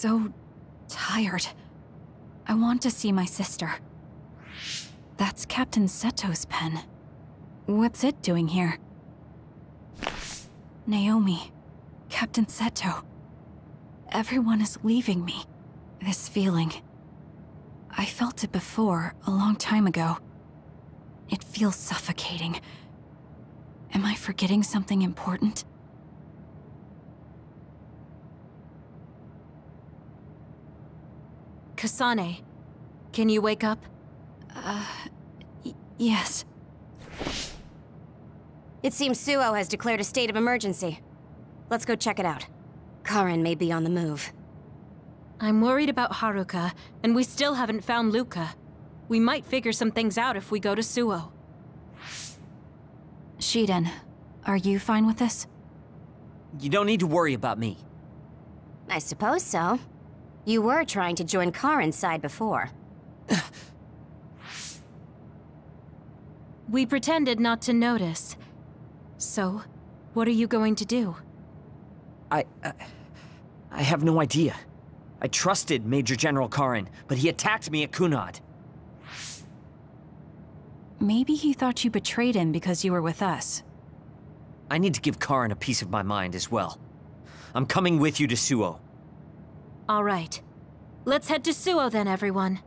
so tired. I want to see my sister. That's Captain Seto's pen. What's it doing here? Naomi, Captain Seto. Everyone is leaving me. This feeling. I felt it before, a long time ago. It feels suffocating. Am I forgetting something important? Kasane, can you wake up? Yes. It seems Suo has declared a state of emergency. Let's go check it out. Karin may be on the move. I'm worried about Haruka, and we still haven't found Luca. We might figure some things out if we go to Suo. Shiden, are you fine with this? You don't need to worry about me. I suppose so. You were trying to join Karin's side before. We pretended not to notice. So, what are you going to do? I have no idea. I trusted Major General Karin, but he attacked me at Kunad. Maybe he thought you betrayed him because you were with us. I need to give Karin a piece of my mind as well. I'm coming with you to Suo. All right. Let's head to Suo then, everyone.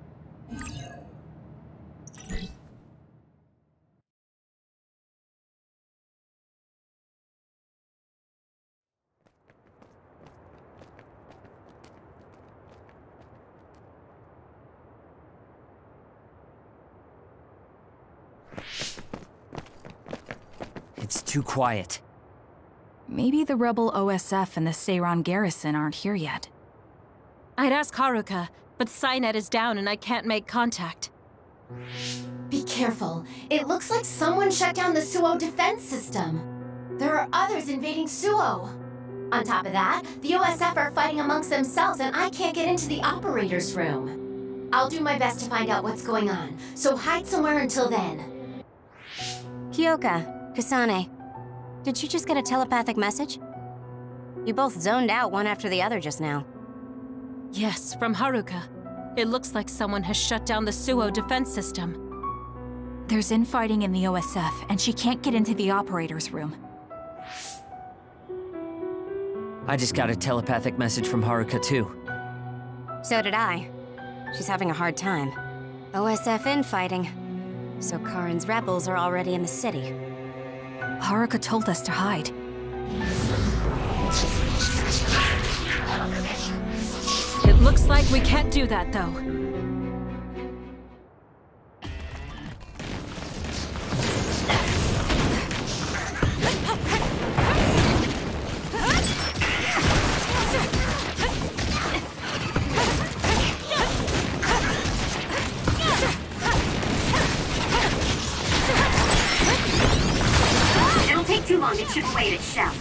It's too quiet. Maybe the rebel OSF and the Seiran garrison aren't here yet. I'd ask Haruka, but Cynet is down and I can't make contact. Be careful. It looks like someone shut down the Suo defense system. There are others invading Suo. On top of that, the OSF are fighting amongst themselves and I can't get into the operator's room. I'll do my best to find out what's going on, so hide somewhere until then. Kyoka, Kasane, did you just get a telepathic message? You both zoned out one after the other just now. Yes, from Haruka. It looks like someone has shut down the Suo defense system. There's infighting in the OSF, and she can't get into the operator's room. I just got a telepathic message from Haruka too. So did I. She's having a hard time. OSF infighting. So Karin's rebels are already in the city. Haruka told us to hide. It looks like we can't do that, though. It'll take too long to chip away at its shell.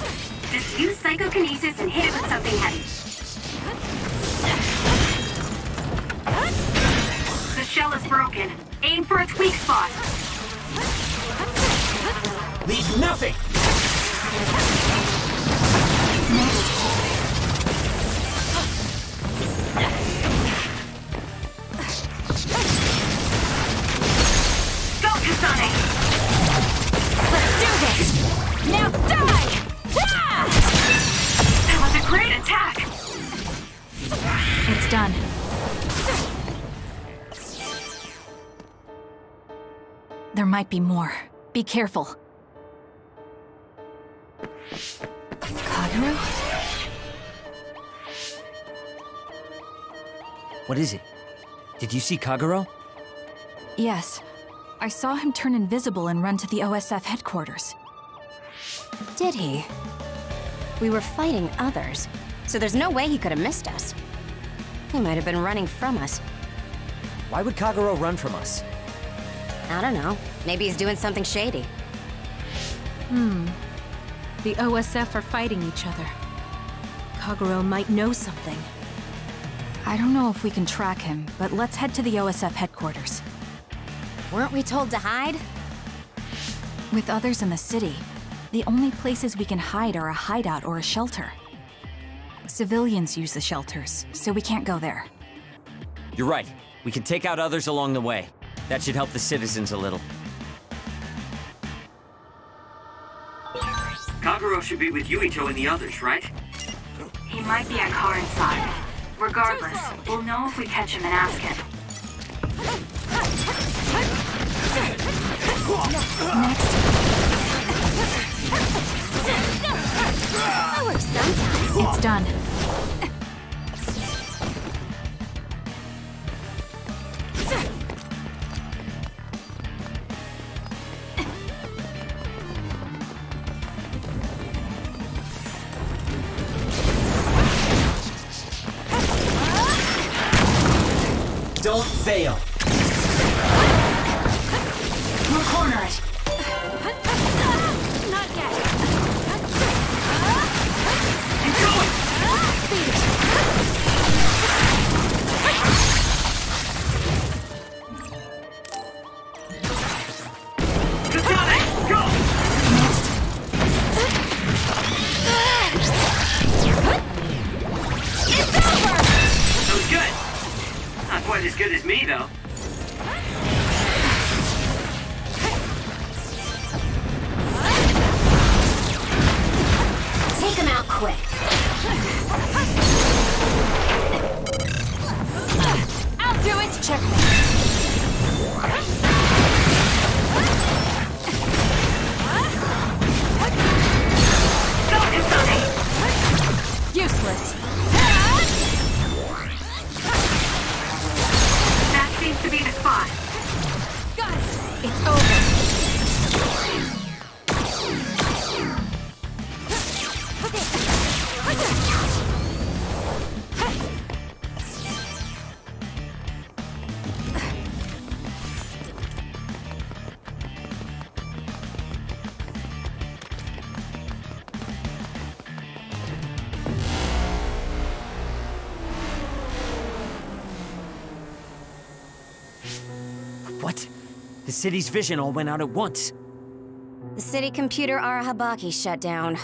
Just use psychokinesis and hit it with something heavy. The shell is broken. Aim for its weak spot. Leave nothing! Go, Kasane! Let's do this! Now die! Ah! That was a great attack! It's done. There might be more. Be careful. Kagero? What is it? Did you see Kagero? Yes. I saw him turn invisible and run to the OSF headquarters. Did he? We were fighting others, so there's no way he could have missed us. He might have been running from us. Why would Kagero run from us? I don't know. Maybe he's doing something shady. The OSF are fighting each other. Kagero might know something. I don't know if we can track him, but let's head to the OSF headquarters. Weren't we told to hide? With others in the city, the only places we can hide are a hideout or a shelter. Civilians use the shelters, so we can't go there. You're right. We can take out others along the way. That should help the citizens a little. Kaguro should be with Yuito and the others, right? He might be at Karin's side. Regardless, we'll know if we catch him and ask him. That works sometimes. It's done. Don't fail! We'll corner it. Not yet. Quite as good as me, though. Take him out quick. I'll do it! Check. Useless. That seems to be the spot. Got it! It's over. What? The city's vision all went out at once. The city computer Arahabaki shut down.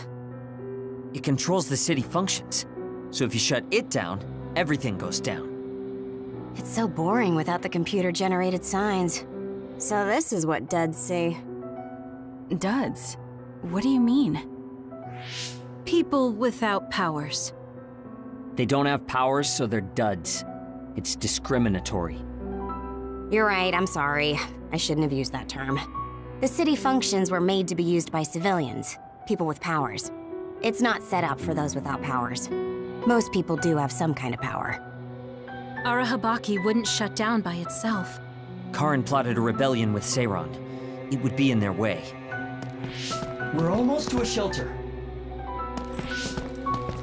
It controls the city functions. So if you shut it down, everything goes down. It's so boring without the computer-generated signs. So this is what duds see. Duds? What do you mean? People without powers. They don't have powers, so they're duds. It's discriminatory. You're right, I'm sorry. I shouldn't have used that term. The city functions were made to be used by civilians, people with powers. It's not set up for those without powers. Most people do have some kind of power. Arahabaki wouldn't shut down by itself. Karin plotted a rebellion with Seiron. It would be in their way. We're almost to a shelter.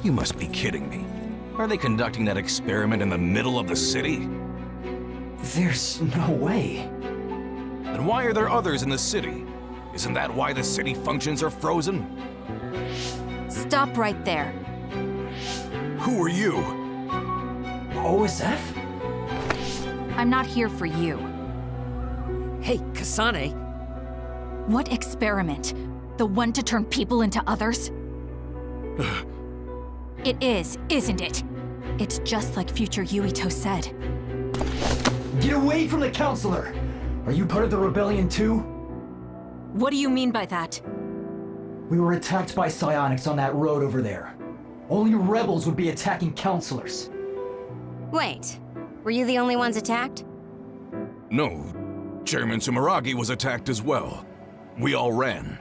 You must be kidding me. Are they conducting that experiment in the middle of the city? There's no way. Then why are there others in the city? Isn't that why the city functions are frozen? Stop right there. Who are you? OSF? I'm not here for you. Hey, Kasane! What experiment? The one to turn people into others? It is, isn't it? It's just like future Yuito said. Get away from the counselor! Are you part of the rebellion too? What do you mean by that? We were attacked by psionics on that road over there. Only rebels would be attacking counselors. Wait, were you the only ones attacked? No. Chairman Sumeragi was attacked as well. We all ran.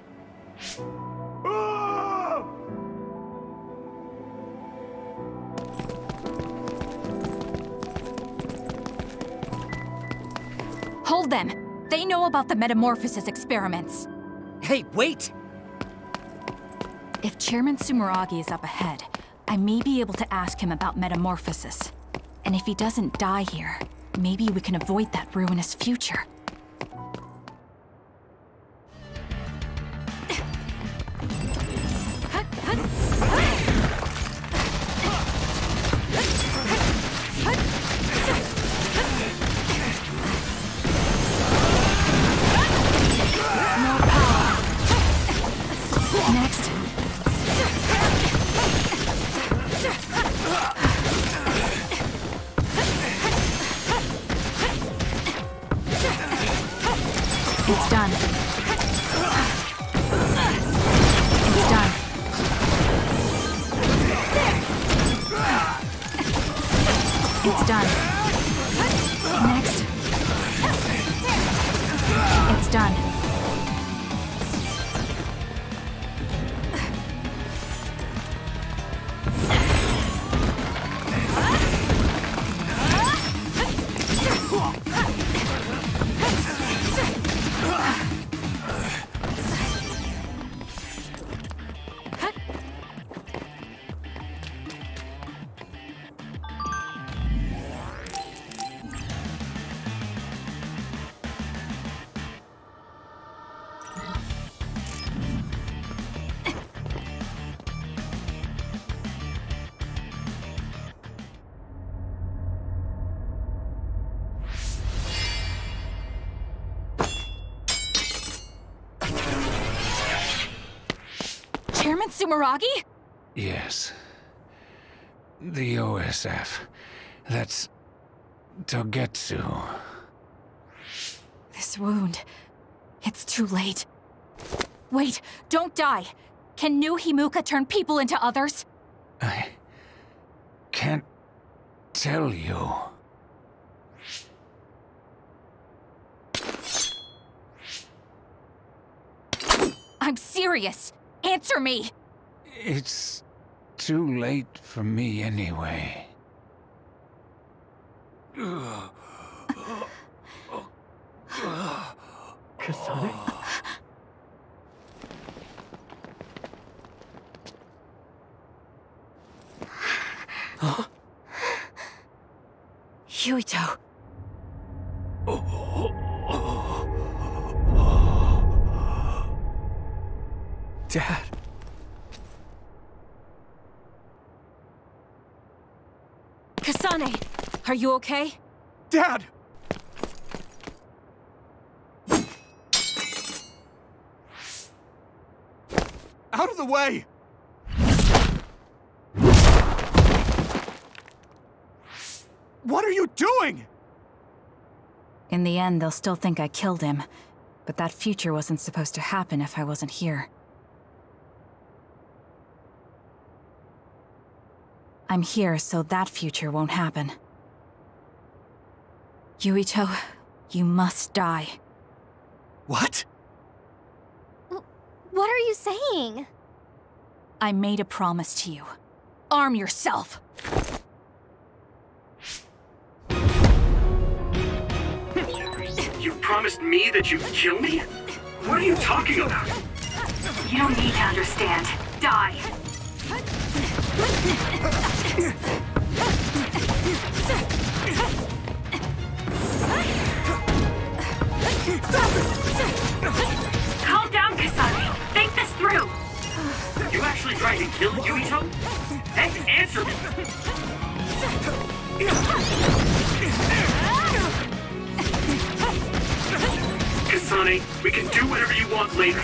Hold them! They know about the metamorphosis experiments. Hey, wait! If Chairman Sumeragi is up ahead, I may be able to ask him about metamorphosis. And if he doesn't die here, maybe we can avoid that ruinous future. Next. It's done. It's done. It's done. Next. It's done. Chairman Sumeragi? Yes. The OSF. That's Togetsu. This wound... it's too late. Wait, don't die! Can new Himuka turn people into others? I can't tell you. I'm serious! Answer me! It's too late for me anyway. Kasane? Huh? Yuito. Dad. Kasane, are you okay? Dad! Out of the way! What are you doing? In the end, they'll still think I killed him. But that future wasn't supposed to happen if I wasn't here. I'm here so that future won't happen. Yuito, you must die. What? What are you saying? I made a promise to you. Arm yourself! You promised me that you'd kill me? What are you talking about? You don't need to understand. Die. Calm down, Kasane. Think this through. You actually tried to kill Yuito? Hey, answer me! Kasane, we can do whatever you want later.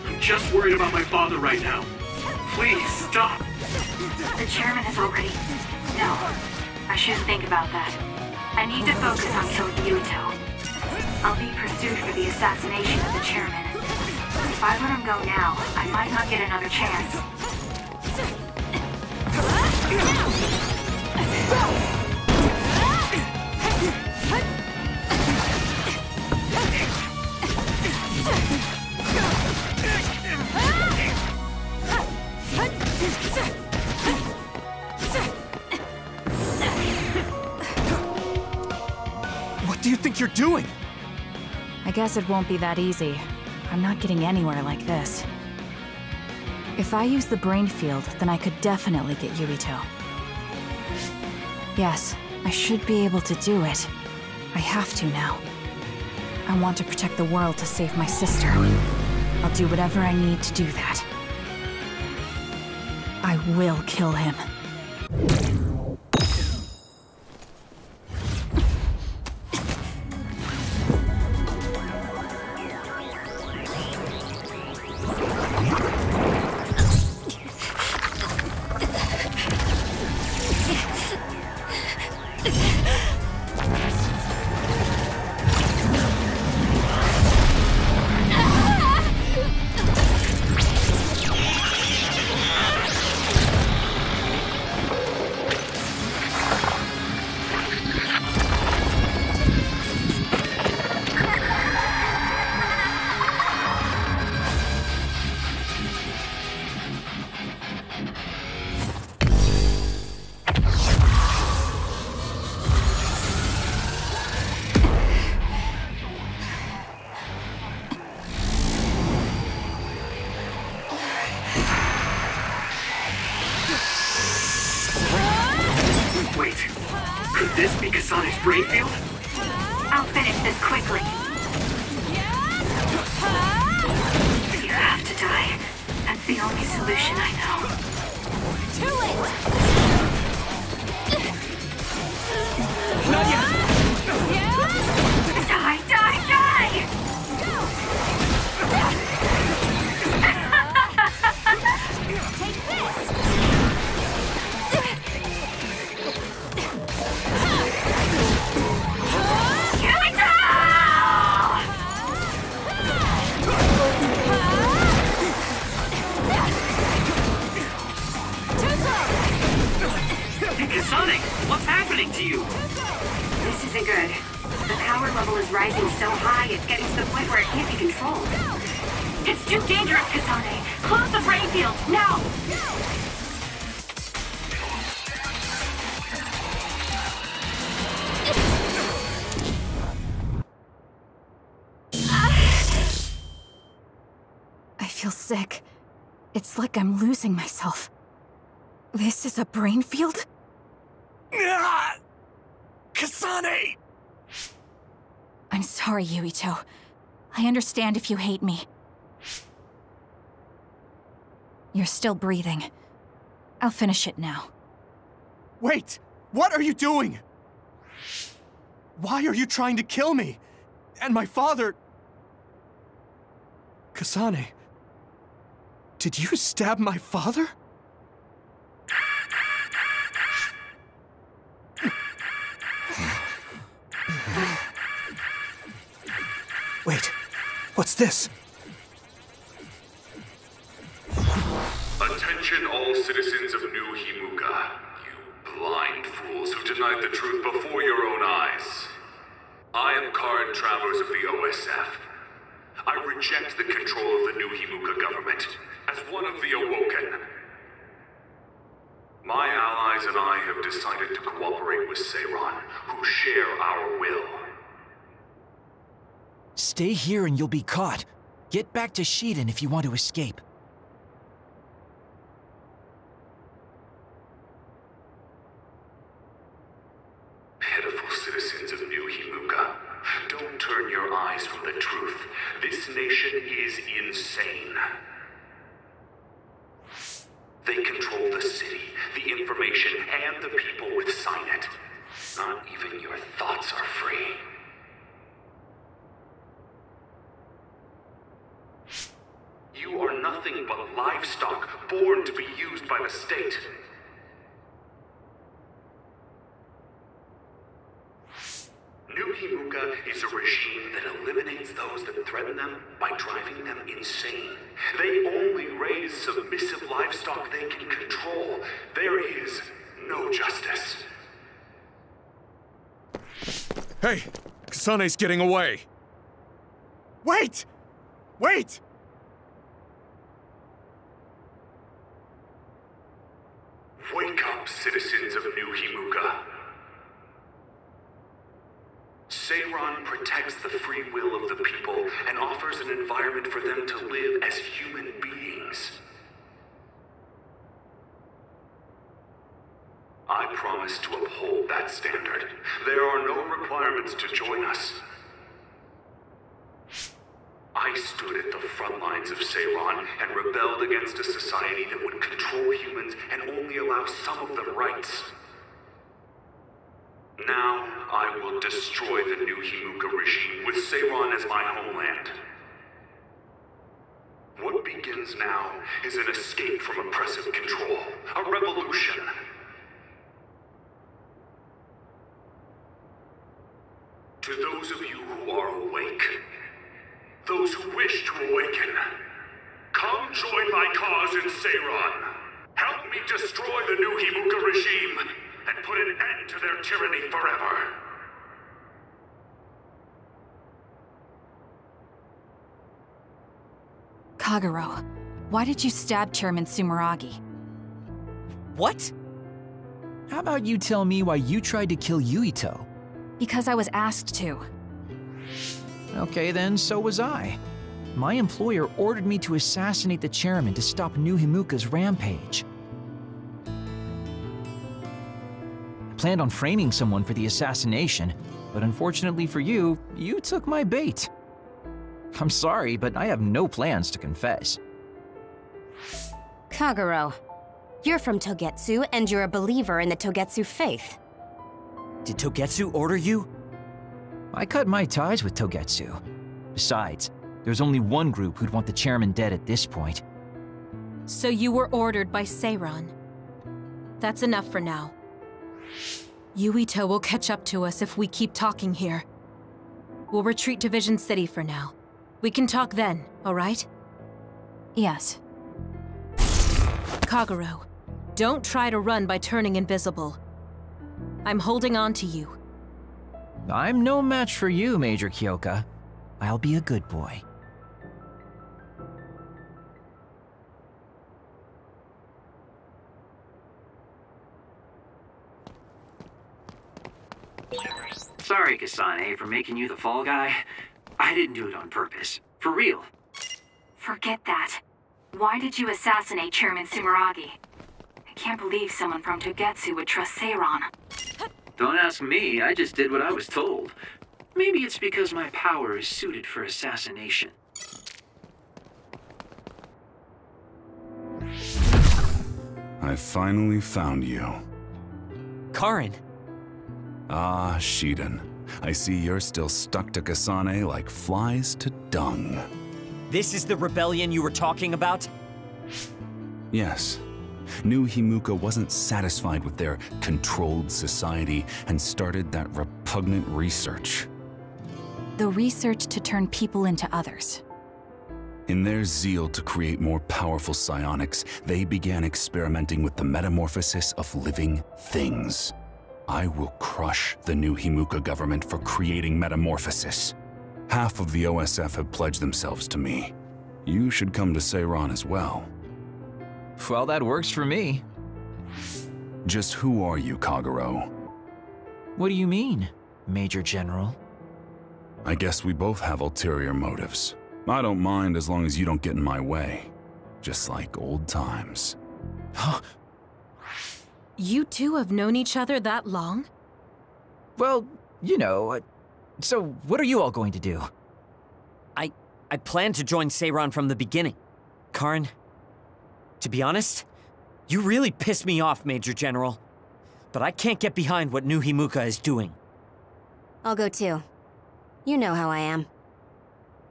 I'm just worried about my father right now. Please, stop. The chairman is already... No, I shouldn't think about that. I need to focus on killing Yuito. I'll be pursued for the assassination of the chairman. If I let him go now, I might not get another chance. What do you think you're doing? I guess it won't be that easy. I'm not getting anywhere like this. If I use the brain field, then I could definitely get Yuito. Yes, I should be able to do it. I have to now. I want to protect the world to save my sister. I'll do whatever I need to do that. I will kill him. Kasane's brain field? I'll finish this quickly. You have to die. That's the only solution I know. Too late! Not yet! Die, die, die! Take this! Here we go! Kasane, what's happening to you? This isn't good. The power level is rising so high, it's getting to the point where it can't be controlled. It's too dangerous, Kasane. Close the brain field, now! I feel sick. It's like I'm losing myself. This is a brain field? Kasane! I'm sorry, Yuito. I understand if you hate me. You're still breathing. I'll finish it now. Wait! What are you doing? Why are you trying to kill me? And my father... Kasane... Did you stab my father? Wait, what's this? Attention all citizens of New Himuka, you blind fools who denied the truth before your own eyes. I am Karin Travers of the OSF. I reject the control of the New Himuka government as one of the Awoken. My allies and I have decided to cooperate with Seiran, who share our will. Stay here and you'll be caught. Get back to Shiden if you want to escape. Pitiful citizens of New Himuka, don't turn your eyes from the truth. This nation is insane. They control the city, the information, and the people with Signet. Not even your thoughts are free. You are nothing but livestock, born to be used by the state. New Himuka is a regime that eliminates those that threaten them by driving them insane. They only raise submissive livestock they can control. There is no justice. Hey, Kasane's getting away. Wait! Wait! Wake up, citizens of New Himuka. Seiran protects the free will of the people and offers an environment for them to live as human beings. I promise to uphold that standard. There are no requirements to join us. I stood at the front lines of Seiran and rebelled against a society that would control humans and only allow some of them rights. Now, I will destroy the New Himuka regime with Seiran as my homeland. What begins now is an escape from oppressive control, a revolution. To those of you who are awake, those who wish to awaken, come join my cause in Seiran. Help me destroy the New Himuka regime and put an end to their tyranny forever. Kagero, why did you stab Chairman Sumeragi? What? How about you tell me why you tried to kill Yuito? Because I was asked to. Okay then, so was I. My employer ordered me to assassinate the chairman to stop New Himuka's rampage. planned on framing someone for the assassination, but unfortunately for you, you took my bait. I'm sorry, but I have no plans to confess. Kagero, you're from Togetsu, and you're a believer in the Togetsu faith. Did Togetsu order you? I cut my ties with Togetsu. Besides, there's only one group who'd want the chairman dead at this point. So you were ordered by Seiran. That's enough for now. Yuito will catch up to us if we keep talking here. We'll retreat to Vision City for now. We can talk then, alright? Yes. Kagero, don't try to run by turning invisible. I'm holding on to you. I'm no match for you, Major Kyoka. I'll be a good boy. Sorry, Kasane, for making you the fall guy. I didn't do it on purpose. For real. Forget that. Why did you assassinate Chairman Sumeragi? I can't believe someone from Togetsu would trust Seiran. Don't ask me, I just did what I was told. Maybe it's because my power is suited for assassination. I finally found you. Karin! Ah, Shiden. I see you're still stuck to Kasane like flies to dung. This is the rebellion you were talking about? Yes. New Himuka wasn't satisfied with their controlled society and started that repugnant research. The research to turn people into others. In their zeal to create more powerful psionics, they began experimenting with the metamorphosis of living things. I will crush the New Himuka government for creating metamorphosis. Half of the OSF have pledged themselves to me. You should come to Seiran as well. Well, that works for me. Just who are you, Kagero? What do you mean, Major General? I guess we both have ulterior motives. I don't mind as long as you don't get in my way. Just like old times. You two have known each other that long? Well, you know, so what are you all going to do? I planned to join Seiran from the beginning. Karin, to be honest, you really pissed me off, Major General. But I can't get behind what New Himuka is doing. I'll go too. You know how I am.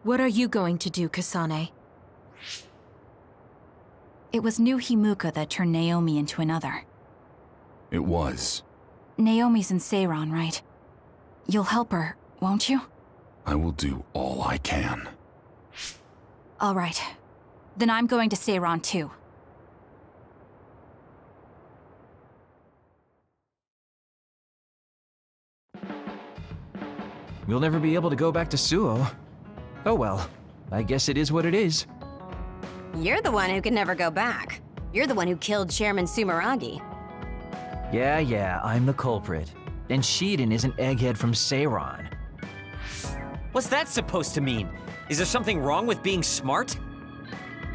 What are you going to do, Kasane? It was New Himuka that turned Naomi into another. It was. Naomi's in Seiran, right? You'll help her, won't you? I will do all I can. All right. Then I'm going to Seiran too. We'll never be able to go back to Suo. Oh well, I guess it is what it is. You're the one who can never go back. You're the one who killed Chairman Sumeragi. Yeah, I'm the culprit. And Shiden is an egghead from Seiran. What's that supposed to mean? Is there something wrong with being smart?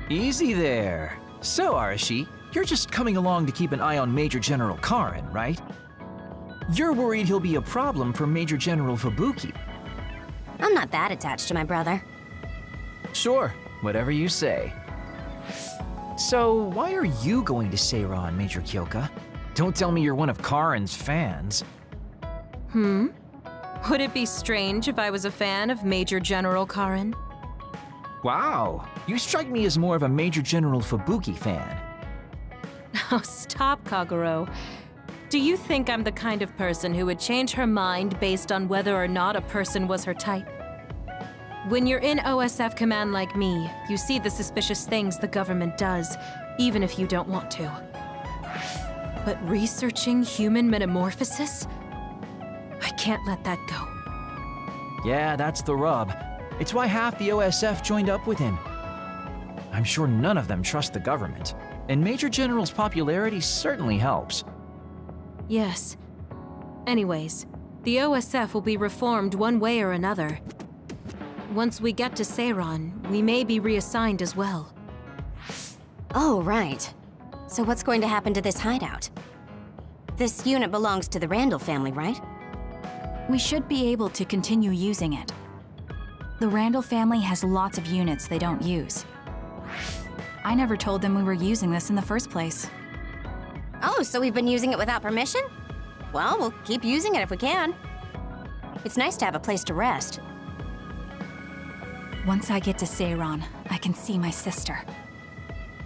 Easy there. So, Arashi, you're just coming along to keep an eye on Major General Karin, right? You're worried he'll be a problem for Major General Fubuki. I'm not that attached to my brother. Sure, whatever you say. So, why are you going to Seiran, Major Kyoka? Don't tell me you're one of Karin's fans. Would it be strange if I was a fan of Major General Karin? Wow, you strike me as more of a Major General Fubuki fan. Oh, stop, Kagero. Do you think I'm the kind of person who would change her mind based on whether or not a person was her type? When you're in OSF command like me, you see the suspicious things the government does, even if you don't want to. But researching human metamorphosis? I can't let that go. Yeah, that's the rub. It's why half the OSF joined up with him. I'm sure none of them trust the government, and Major General's popularity certainly helps. Yes. Anyways, the OSF will be reformed one way or another. Once we get to Seiran, we may be reassigned as well. Oh, right. So what's going to happen to this hideout? This unit belongs to the Randall family, right? We should be able to continue using it. The Randall family has lots of units they don't use. I never told them we were using this in the first place. Oh, so we've been using it without permission? Well, we'll keep using it if we can. It's nice to have a place to rest. Once I get to Seiran, I can see my sister.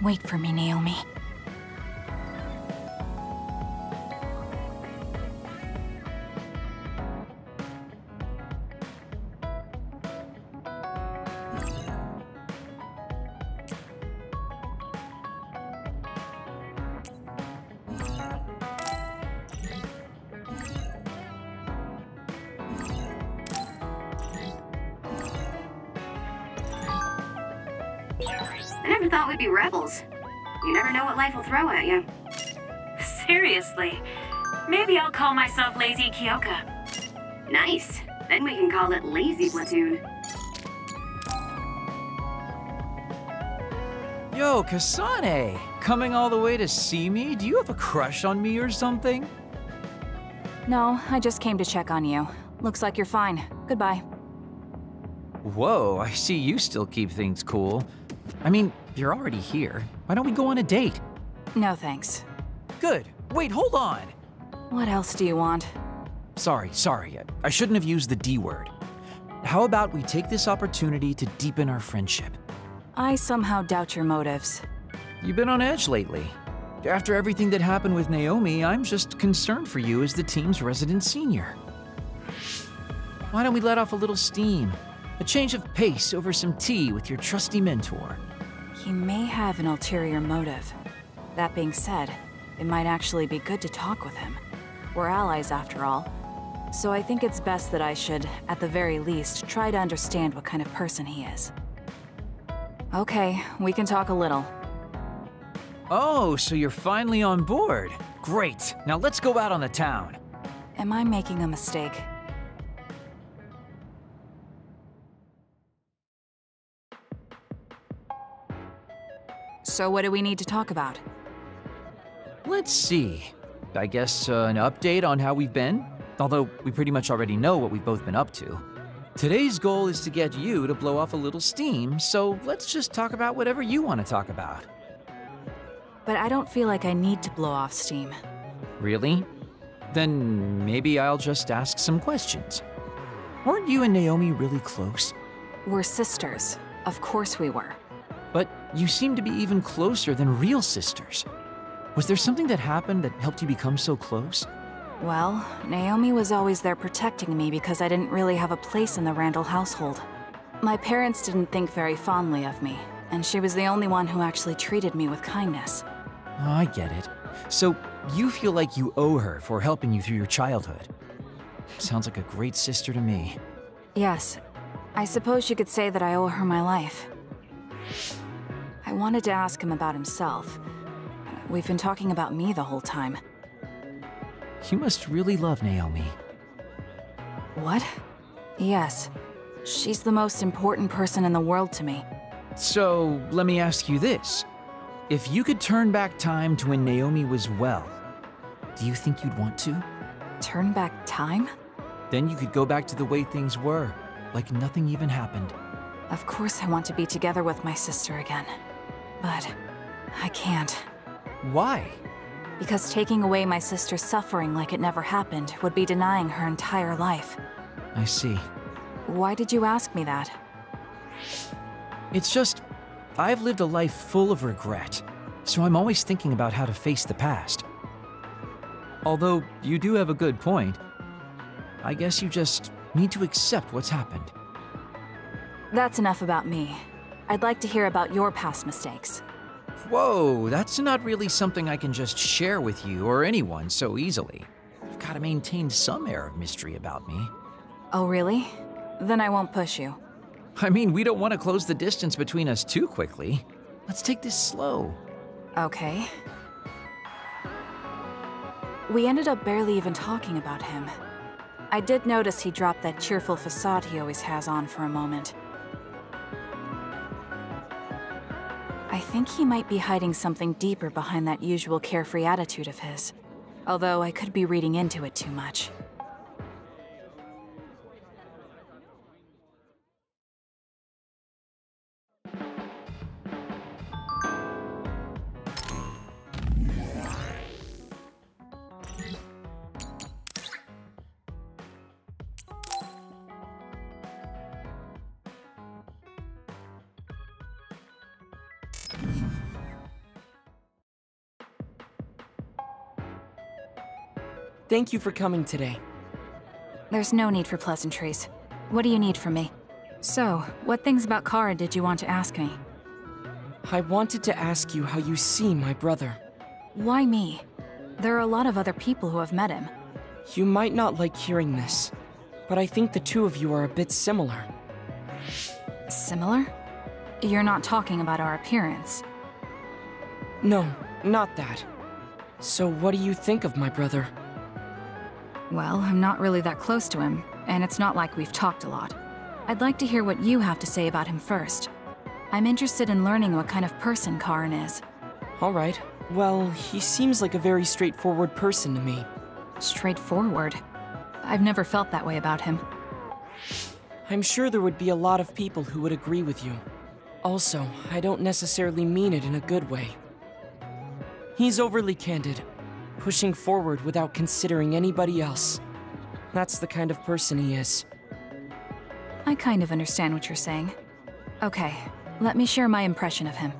Wait for me, Naomi. I never thought we'd be rebels. You never know what life will throw at you. Seriously. Maybe I'll call myself Lazy Kyoka. Nice. Then we can call it Lazy Platoon. Yo, Kasane! Coming all the way to see me? Do you have a crush on me or something? No, I just came to check on you. Looks like you're fine. Goodbye. Whoa, I see you still keep things cool. I mean, you're already here. Why don't we go on a date? No thanks. Good. Wait, hold on! What else do you want? Sorry. I shouldn't have used the D word. How about we take this opportunity to deepen our friendship? I somehow doubt your motives. You've been on edge lately. After everything that happened with Naomi, I'm just concerned for you as the team's resident senior. Why don't we let off a little steam? A change of pace over some tea with your trusty mentor. He may have an ulterior motive. That being said, it might actually be good to talk with him. We're allies after all. So I think it's best that I should, at the very least, try to understand what kind of person he is. Okay, we can talk a little. Oh, so you're finally on board. Great. Now let's go out on the town. Am I making a mistake? So what do we need to talk about? Let's see. I guess an update on how we've been? Although we pretty much already know what we've both been up to. Today's goal is to get you to blow off a little steam, so let's just talk about whatever you want to talk about. But I don't feel like I need to blow off steam. Really? Then maybe I'll just ask some questions. Weren't you and Naomi really close? We're sisters. Of course we were. But you seem to be even closer than real sisters. Was there something that happened that helped you become so close? Well, Naomi was always there protecting me because I didn't really have a place in the Randall household. My parents didn't think very fondly of me, and she was the only one who actually treated me with kindness. Oh, I get it. So you feel like you owe her for helping you through your childhood. Sounds like a great sister to me. Yes. I suppose you could say that I owe her my life. I wanted to ask him about himself. We've been talking about me the whole time. You must really love Naomi. What? Yes. She's the most important person in the world to me. So, let me ask you this. If you could turn back time to when Naomi was well, do you think you'd want to? Turn back time? Then you could go back to the way things were, like nothing even happened. Of course I want to be together with my sister again. But I can't. Why? Because taking away my sister's suffering like it never happened would be denying her entire life. I see. Why did you ask me that? It's just, I've lived a life full of regret, so I'm always thinking about how to face the past. Although, you do have a good point. I guess you just need to accept what's happened. That's enough about me. I'd like to hear about your past mistakes. Whoa, that's not really something I can just share with you or anyone so easily. I've got to maintain some air of mystery about me. Oh, really? Then I won't push you. I mean, we don't want to close the distance between us too quickly. Let's take this slow. Okay. We ended up barely even talking about him. I did notice he dropped that cheerful facade he always has on for a moment. I think he might be hiding something deeper behind that usual carefree attitude of his. although I could be reading into it too much. Thank you for coming today. There's no need for pleasantries. What do you need from me? So, what things about Kara did you want to ask me? I wanted to ask you how you see my brother. Why me? There are a lot of other people who have met him. You might not like hearing this, but I think the two of you are a bit similar. Similar? You're not talking about our appearance. No, not that. So what do you think of my brother? Well, I'm not really that close to him, and it's not like we've talked a lot. I'd like to hear what you have to say about him first. I'm interested in learning what kind of person Karin is. All right. Well, he seems like a very straightforward person to me. Straightforward? I've never felt that way about him. I'm sure there would be a lot of people who would agree with you. Also, I don't necessarily mean it in a good way. He's overly candid, pushing forward without considering anybody else. That's the kind of person he is. I kind of understand what you're saying. Okay, let me share my impression of him.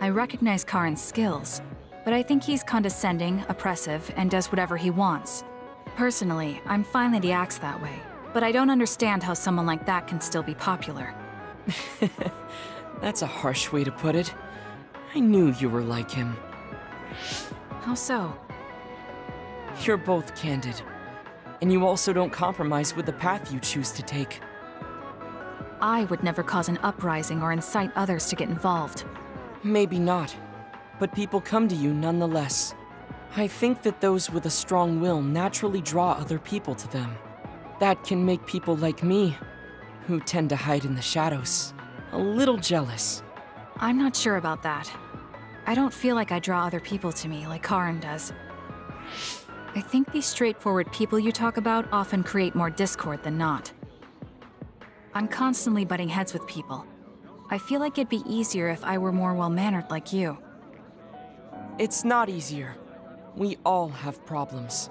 I recognize Karin's skills, but I think he's condescending, oppressive, and does whatever he wants. Personally, I'm fine that he acts that way, but I don't understand how someone like that can still be popular. That's a harsh way to put it. I knew you were like him. How so? You're both candid, and you also don't compromise with the path you choose to take. I would never cause an uprising or incite others to get involved. Maybe not, but people come to you nonetheless. I think that those with a strong will naturally draw other people to them. That can make people like me, who tend to hide in the shadows, a little jealous. I'm not sure about that. I don't feel like I draw other people to me like Karin does. I think these straightforward people you talk about often create more discord than not. I'm constantly butting heads with people. I feel like it'd be easier if I were more well-mannered like you. It's not easier. We all have problems.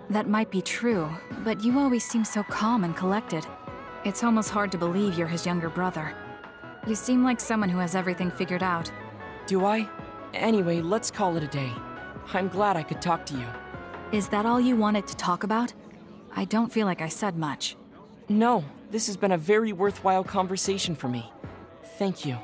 That might be true, but you always seem so calm and collected. It's almost hard to believe you're his younger brother. You seem like someone who has everything figured out. Do I? Anyway, let's call it a day. I'm glad I could talk to you. Is that all you wanted to talk about? I don't feel like I said much. No, this has been a very worthwhile conversation for me. Thank you.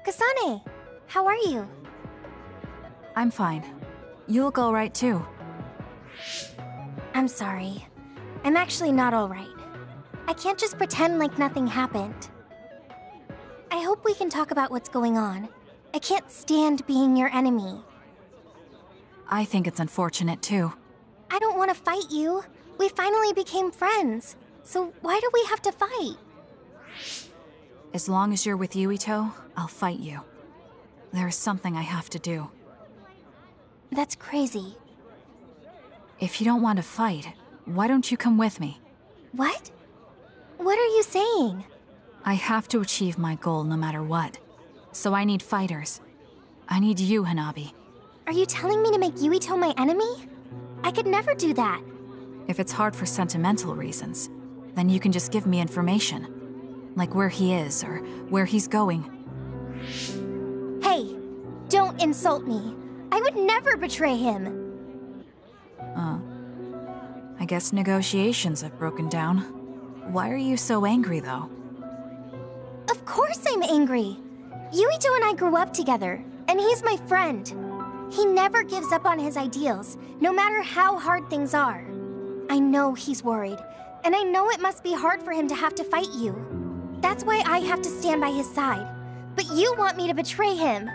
Kasane, how are you? I'm fine. You look all right too. I'm sorry. I'm actually not all right. I can't just pretend like nothing happened. I hope we can talk about what's going on. I can't stand being your enemy. I think it's unfortunate too. I don't want to fight you. We finally became friends. So why do we have to fight? As long as you're with Yuito, I'll fight you. There's something I have to do. That's crazy. If you don't want to fight, why don't you come with me? What? What are you saying? I have to achieve my goal no matter what. So I need fighters. I need you, Hanabi. Are you telling me to make Yuito my enemy? I could never do that. If it's hard for sentimental reasons, then you can just give me information. Like where he is, or where he's going. Hey, don't insult me. I would never betray him. guess negotiations have broken down. Why are you so angry, though? Of course I'm angry. Yuito and I grew up together, and he's my friend. He never gives up on his ideals, no matter how hard things are. I know he's worried, and I know it must be hard for him to have to fight you. That's why I have to stand by his side. But you want me to betray him.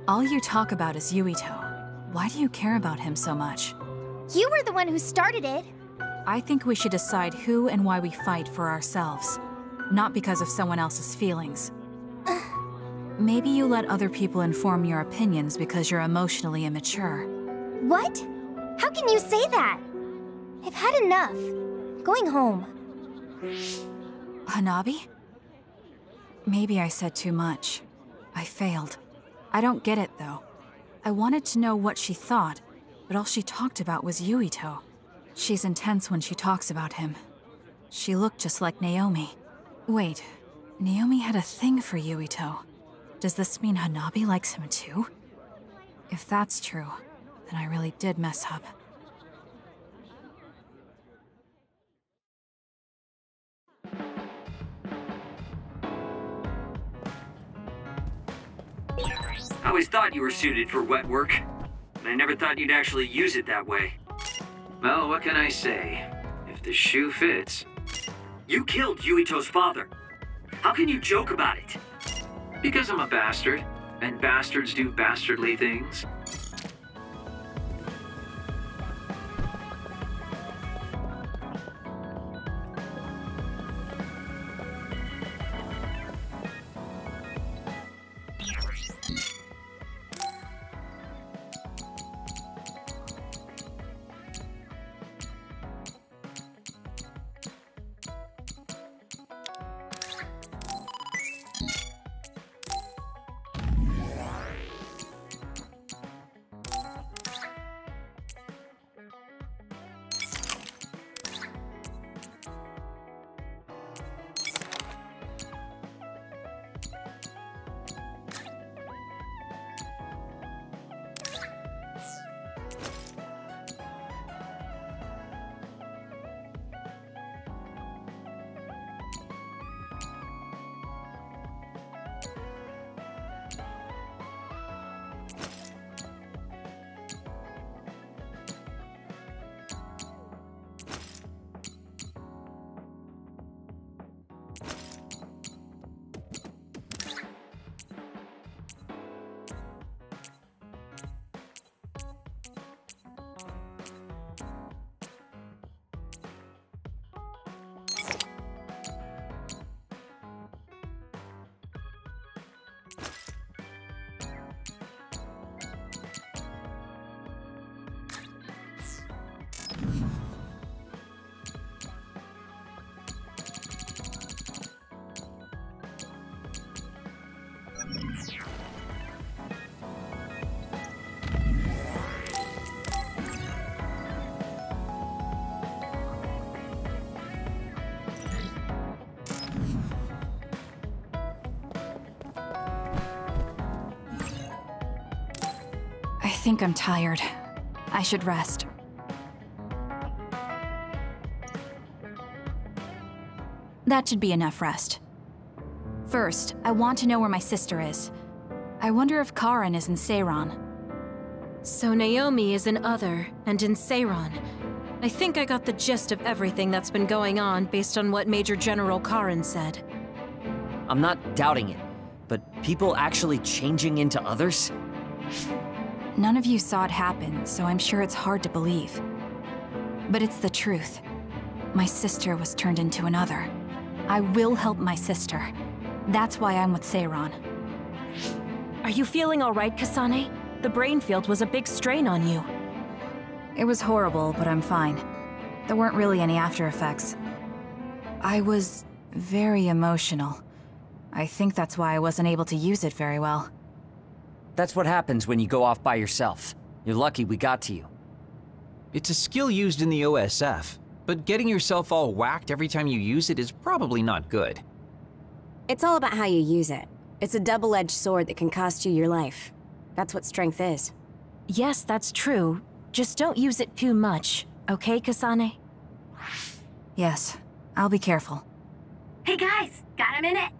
All you talk about is Yuito. Why do you care about him so much? You were the one who started it. I think we should decide who and why we fight for ourselves, not because of someone else's feelings. Maybe you let other people inform your opinions because you're emotionally immature. What? How can you say that? I've had enough. Going home. Hanabi? Maybe I said too much. I failed. I don't get it, though. I wanted to know what she thought, but all she talked about was Yuito. She's intense when she talks about him. She looked just like Naomi. Wait, Naomi had a thing for Yuito. Does this mean Hanabi likes him too? If that's true, then I really did mess up. I always thought you were suited for wet work, but I never thought you'd actually use it that way. Well, what can I say? If the shoe fits... You killed Yuito's father. How can you joke about it? Because I'm a bastard, and bastards do bastardly things. I think I'm tired. I should rest. That should be enough rest. First, I want to know where my sister is. I wonder if Karin is in Seiran. So Naomi is in Other and in Seiran. I think I got the gist of everything that's been going on based on what Major General Karin said. I'm not doubting it, but people actually changing into others? None of you saw it happen, so I'm sure it's hard to believe. But it's the truth. My sister was turned into another. I will help my sister. That's why I'm with Seiran. Are you feeling all right, Kasane? The brain field was a big strain on you. It was horrible, but I'm fine. There weren't really any after effects. I was very emotional. I think that's why I wasn't able to use it very well. That's what happens when you go off by yourself. You're lucky we got to you. It's a skill used in the OSF, but getting yourself all whacked every time you use it is probably not good. It's all about how you use it. It's a double-edged sword that can cost you your life. That's what strength is. Yes, that's true. Just don't use it too much, okay, Kasane? Yes, I'll be careful. Hey guys, got a minute?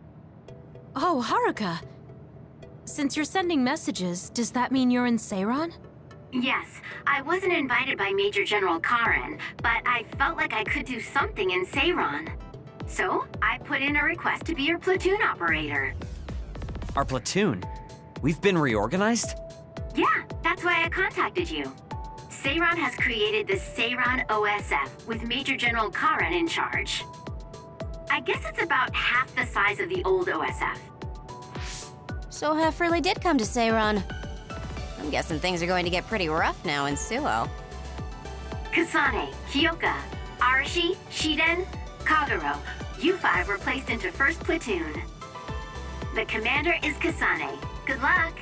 Oh, Haruka. Since you're sending messages, does that mean you're in Seiran? Yes, I wasn't invited by Major General Karin, but I felt like I could do something in Seiran. So, I put in a request to be your platoon operator. Our platoon? We've been reorganized? Yeah, that's why I contacted you. Seiran has created the Seiran OSF with Major General Karin in charge. I guess it's about half the size of the old OSF. So Hef really did come to Seiran. I'm guessing things are going to get pretty rough now in Suo. Kasane, Kyoka, Arashi, Shiden, Kagero, you five were placed into 1st Platoon. The commander is Kasane. Good luck.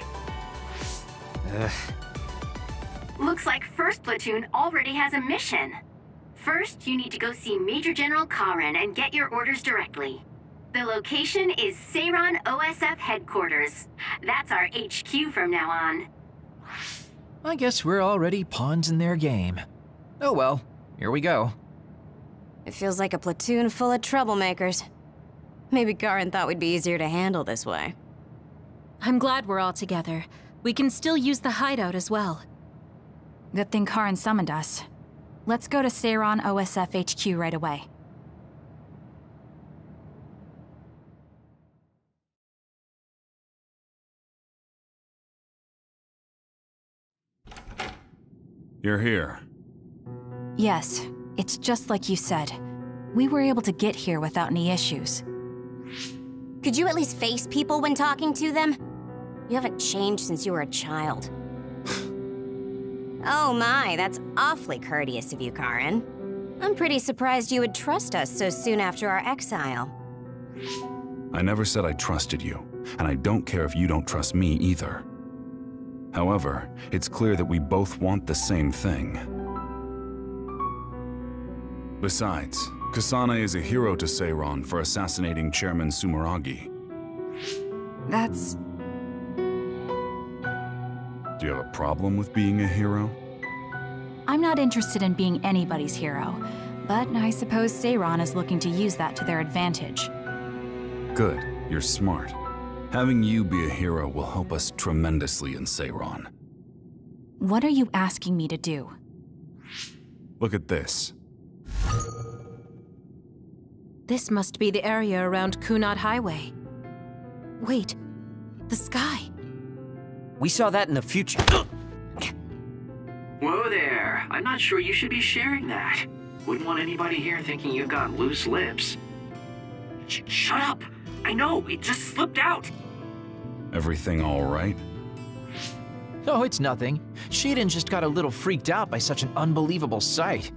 Looks like 1st Platoon already has a mission. First, you need to go see Major General Karin and get your orders directly. The location is Seiran OSF headquarters. That's our HQ from now on. I guess we're already pawns in their game. Oh well, here we go. It feels like a platoon full of troublemakers. Maybe Karin thought we'd be easier to handle this way. I'm glad we're all together. We can still use the hideout as well. Good thing Karin summoned us. Let's go to Seiran OSF HQ right away. You're here. Yes, it's just like you said. We were able to get here without any issues. Could you at least face people when talking to them? You haven't changed since you were a child. Oh my, that's awfully courteous of you, Karin. I'm pretty surprised you would trust us so soon after our exile. I never said I trusted you, and I don't care if you don't trust me either. However, it's clear that we both want the same thing. Besides, Kasane is a hero to Seiran for assassinating Chairman Sumeragi. That's... Do you have a problem with being a hero? I'm not interested in being anybody's hero, but I suppose Seiran is looking to use that to their advantage. Good, you're smart. Having you be a hero will help us tremendously in Seiran. What are you asking me to do? Look at this. This must be the area around Kunad Highway. Wait, the sky. We saw that in the future. Whoa there. I'm not sure you should be sharing that. Wouldn't want anybody here thinking you've got loose lips. Shut up! I know, it just slipped out! Everything all right? Oh, it's nothing. Shiden just got a little freaked out by such an unbelievable sight.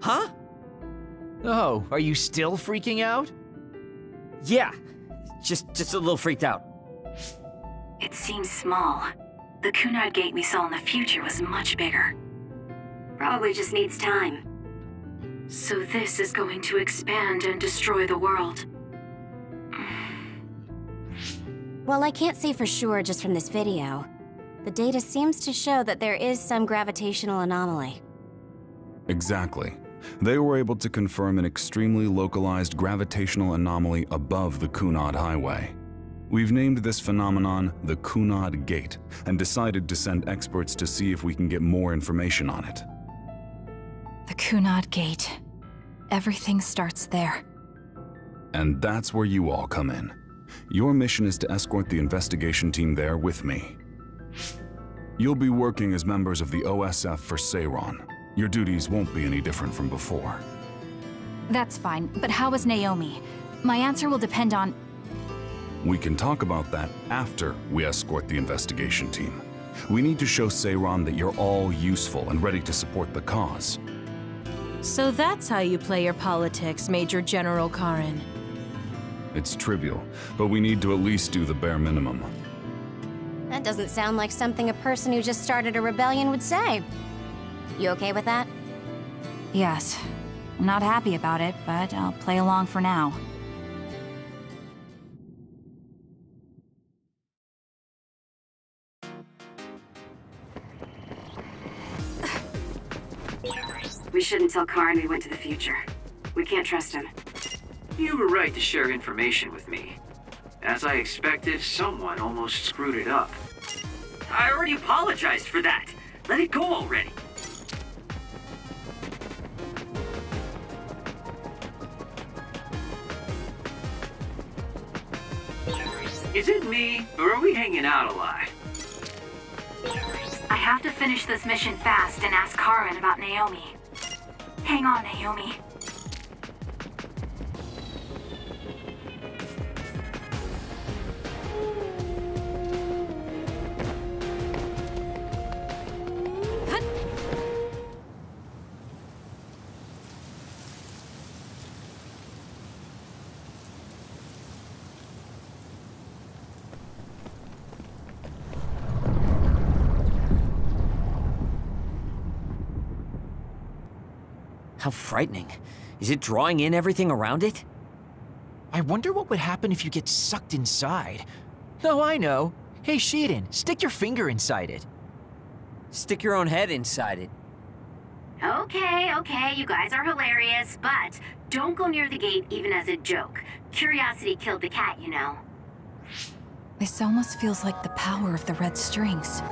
Huh? Oh, are you still freaking out? Yeah, just a little freaked out. It seems small. The Kunad gate we saw in the future was much bigger. Probably just needs time. So this is going to expand and destroy the world. Well, I can't say for sure just from this video. The data seems to show that there is some gravitational anomaly. Exactly. They were able to confirm an extremely localized gravitational anomaly above the Kunad Highway. We've named this phenomenon the Kunad Gate and decided to send experts to see if we can get more information on it. The Kunad Gate. Everything starts there. And that's where you all come in. Your mission is to escort the investigation team there with me. You'll be working as members of the OSF for Seiran. Your duties won't be any different from before. That's fine, but how is Naomi? My answer will depend on... We can talk about that after we escort the investigation team. We need to show Seiran that you're all useful and ready to support the cause. So that's how you play your politics, Major General Karin. It's trivial, but we need to at least do the bare minimum. That doesn't sound like something a person who just started a rebellion would say. You okay with that? Yes. I'm not happy about it, but I'll play along for now. We shouldn't tell Karin we went to the future. We can't trust him. You were right to share information with me. As I expected, someone almost screwed it up. I already apologized for that. Let it go already. Is it me, or are we hanging out a lot? I have to finish this mission fast and ask Karin about Naomi. Hang on, Naomi. How frightening. Is it drawing in everything around it? I wonder what would happen if you get sucked inside. Oh, I know. Hey, Shiden, stick your finger inside it. Stick your own head inside it. Okay, you guys are hilarious, but don't go near the gate even as a joke. Curiosity killed the cat, you know. This almost feels like the power of the red strings.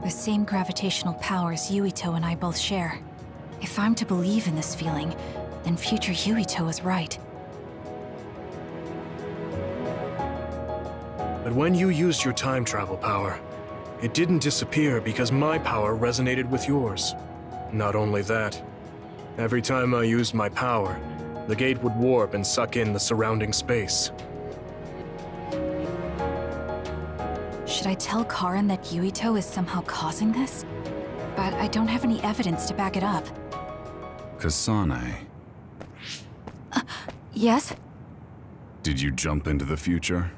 The same gravitational powers Yuito and I both share. If I'm to believe in this feeling, then future Yuito is right. But when you used your time travel power, it didn't disappear because my power resonated with yours. Not only that, every time I used my power, the gate would warp and suck in the surrounding space. Should I tell Karin that Yuito is somehow causing this? But I don't have any evidence to back it up. Kasane. Yes? Did you jump into the future?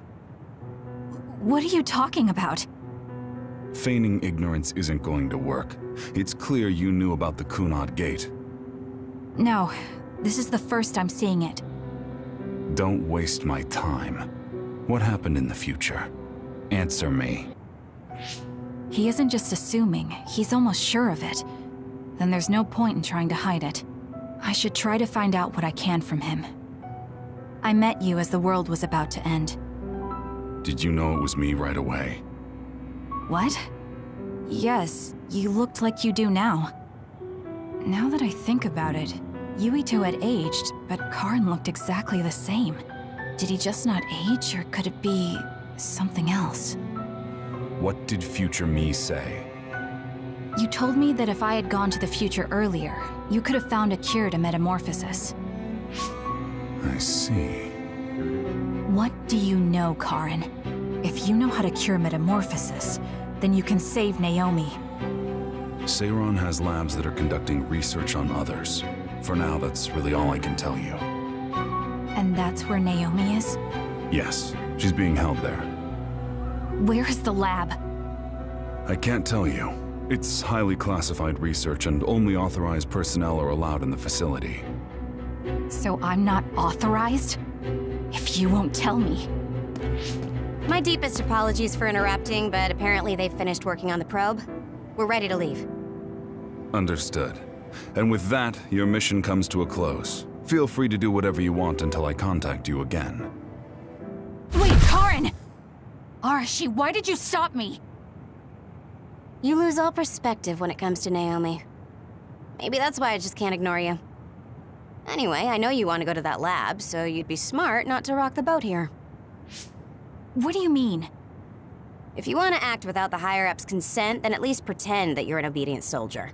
What are you talking about? Feigning ignorance isn't going to work. It's clear you knew about the Kunad Gate. No, this is the first I'm seeing it. Don't waste my time. What happened in the future? Answer me. He isn't just assuming, he's almost sure of it. Then there's no point in trying to hide it. I should try to find out what I can from him. I met you as the world was about to end. Did you know it was me right away? What? Yes, you looked like you do now. Now that I think about it, Yuito had aged, but Karin looked exactly the same. Did he just not age, or could it be something else? What did future me say? You told me that if I had gone to the future earlier, you could have found a cure to metamorphosis. I see. What do you know, Karin? If you know how to cure metamorphosis, then you can save Naomi. Seiron has labs that are conducting research on others. For now, that's really all I can tell you. And that's where Naomi is? Yes, she's being held there. Where is the lab? I can't tell you. It's highly classified research and only authorized personnel are allowed in the facility. So I'm not authorized? If you won't tell me. My deepest apologies for interrupting, but apparently they've finished working on the probe. We're ready to leave. Understood. And with that, your mission comes to a close. Feel free to do whatever you want until I contact you again. Wait, Karin! Arashi, why did you stop me? You lose all perspective when it comes to Naomi. Maybe that's why I just can't ignore you. Anyway, I know you want to go to that lab, so you'd be smart not to rock the boat here. What do you mean? If you want to act without the higher-ups' consent, then at least pretend that you're an obedient soldier.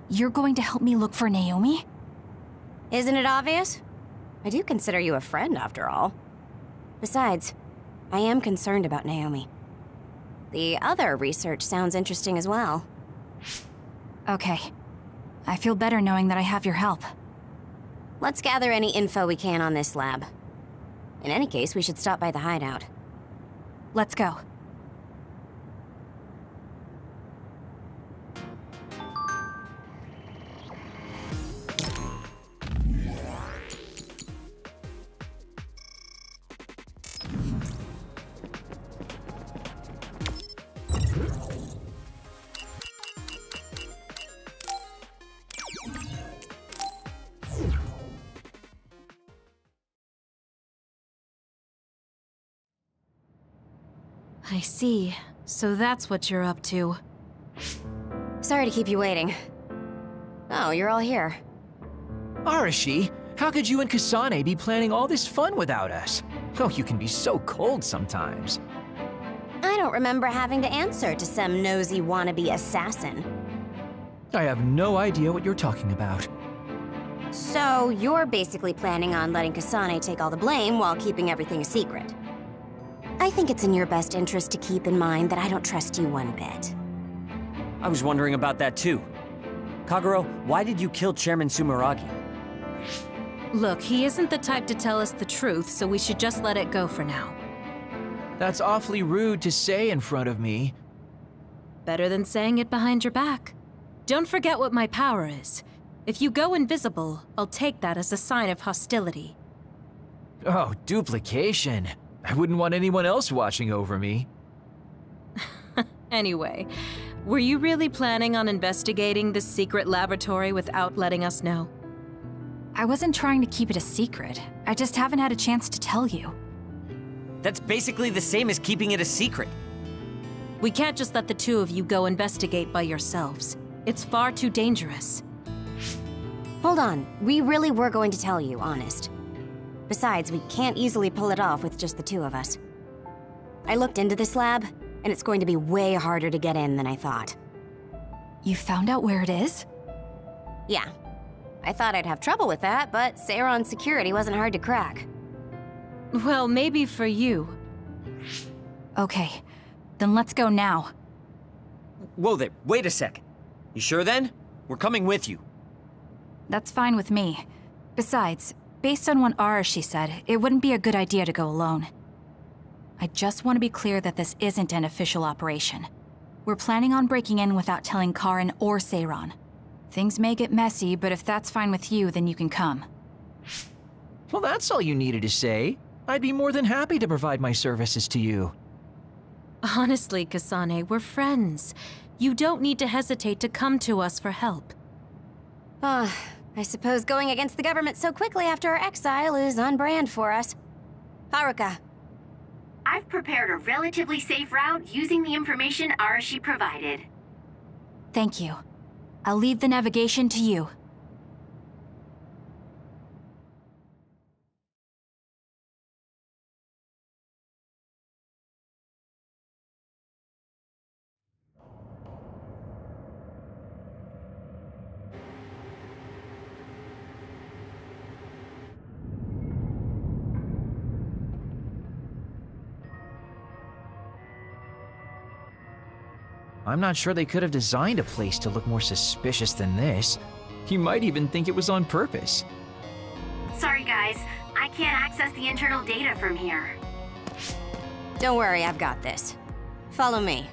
You're going to help me look for Naomi? Isn't it obvious? I do consider you a friend, after all. Besides, I am concerned about Naomi. The other research sounds interesting as well. Okay. I feel better knowing that I have your help. Let's gather any info we can on this lab. In any case, we should stop by the hideout. Let's go. I see. So that's what you're up to. Sorry to keep you waiting. Oh, you're all here. Arashi, how could you and Kasane be planning all this fun without us? Oh, you can be so cold sometimes. I don't remember having to answer to some nosy wannabe assassin. I have no idea what you're talking about. So, you're basically planning on letting Kasane take all the blame while keeping everything a secret. I think it's in your best interest to keep in mind that I don't trust you one bit. I was wondering about that too. Kagero, why did you kill Chairman Sumeragi? Look, he isn't the type to tell us the truth, so we should just let it go for now. That's awfully rude to say in front of me. Better than saying it behind your back. Don't forget what my power is. If you go invisible, I'll take that as a sign of hostility. Oh, duplication. I wouldn't want anyone else watching over me. Anyway, were you really planning on investigating this secret laboratory without letting us know? I wasn't trying to keep it a secret. I just haven't had a chance to tell you. That's basically the same as keeping it a secret. We can't just let the two of you go investigate by yourselves. It's far too dangerous. Hold on, we really were going to tell you, honest. Besides, we can't easily pull it off with just the two of us. I looked into this lab, and it's going to be way harder to get in than I thought. You found out where it is? Yeah. I thought I'd have trouble with that, but Seiron's security wasn't hard to crack. Well, maybe for you. Okay, then let's go now. Whoa there, wait a second. You sure then? We're coming with you. That's fine with me. Besides, based on what Arashi said, it wouldn't be a good idea to go alone. I just want to be clear that this isn't an official operation. We're planning on breaking in without telling Karin or Seiron. Things may get messy, but if that's fine with you, then you can come. Well, that's all you needed to say. I'd be more than happy to provide my services to you. Honestly, Kasane, we're friends. You don't need to hesitate to come to us for help. I suppose going against the government so quickly after our exile is on brand for us. Haruka. I've prepared a relatively safe route using the information Arashi provided. Thank you. I'll leave the navigation to you. I'm not sure they could have designed a place to look more suspicious than this. You might even think it was on purpose. Sorry guys, I can't access the internal data from here. Don't worry, I've got this. Follow me.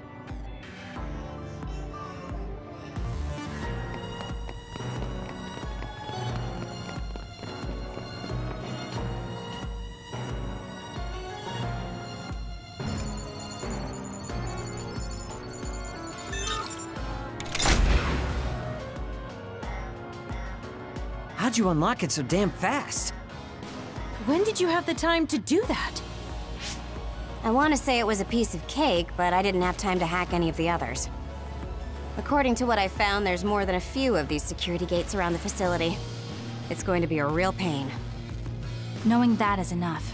How'd you unlock it so damn fast? When did you have the time to do that? I want to say it was a piece of cake, but I didn't have time to hack any of the others. According to what I found, there's more than a few of these security gates around the facility. It's going to be a real pain. Knowing that is enough.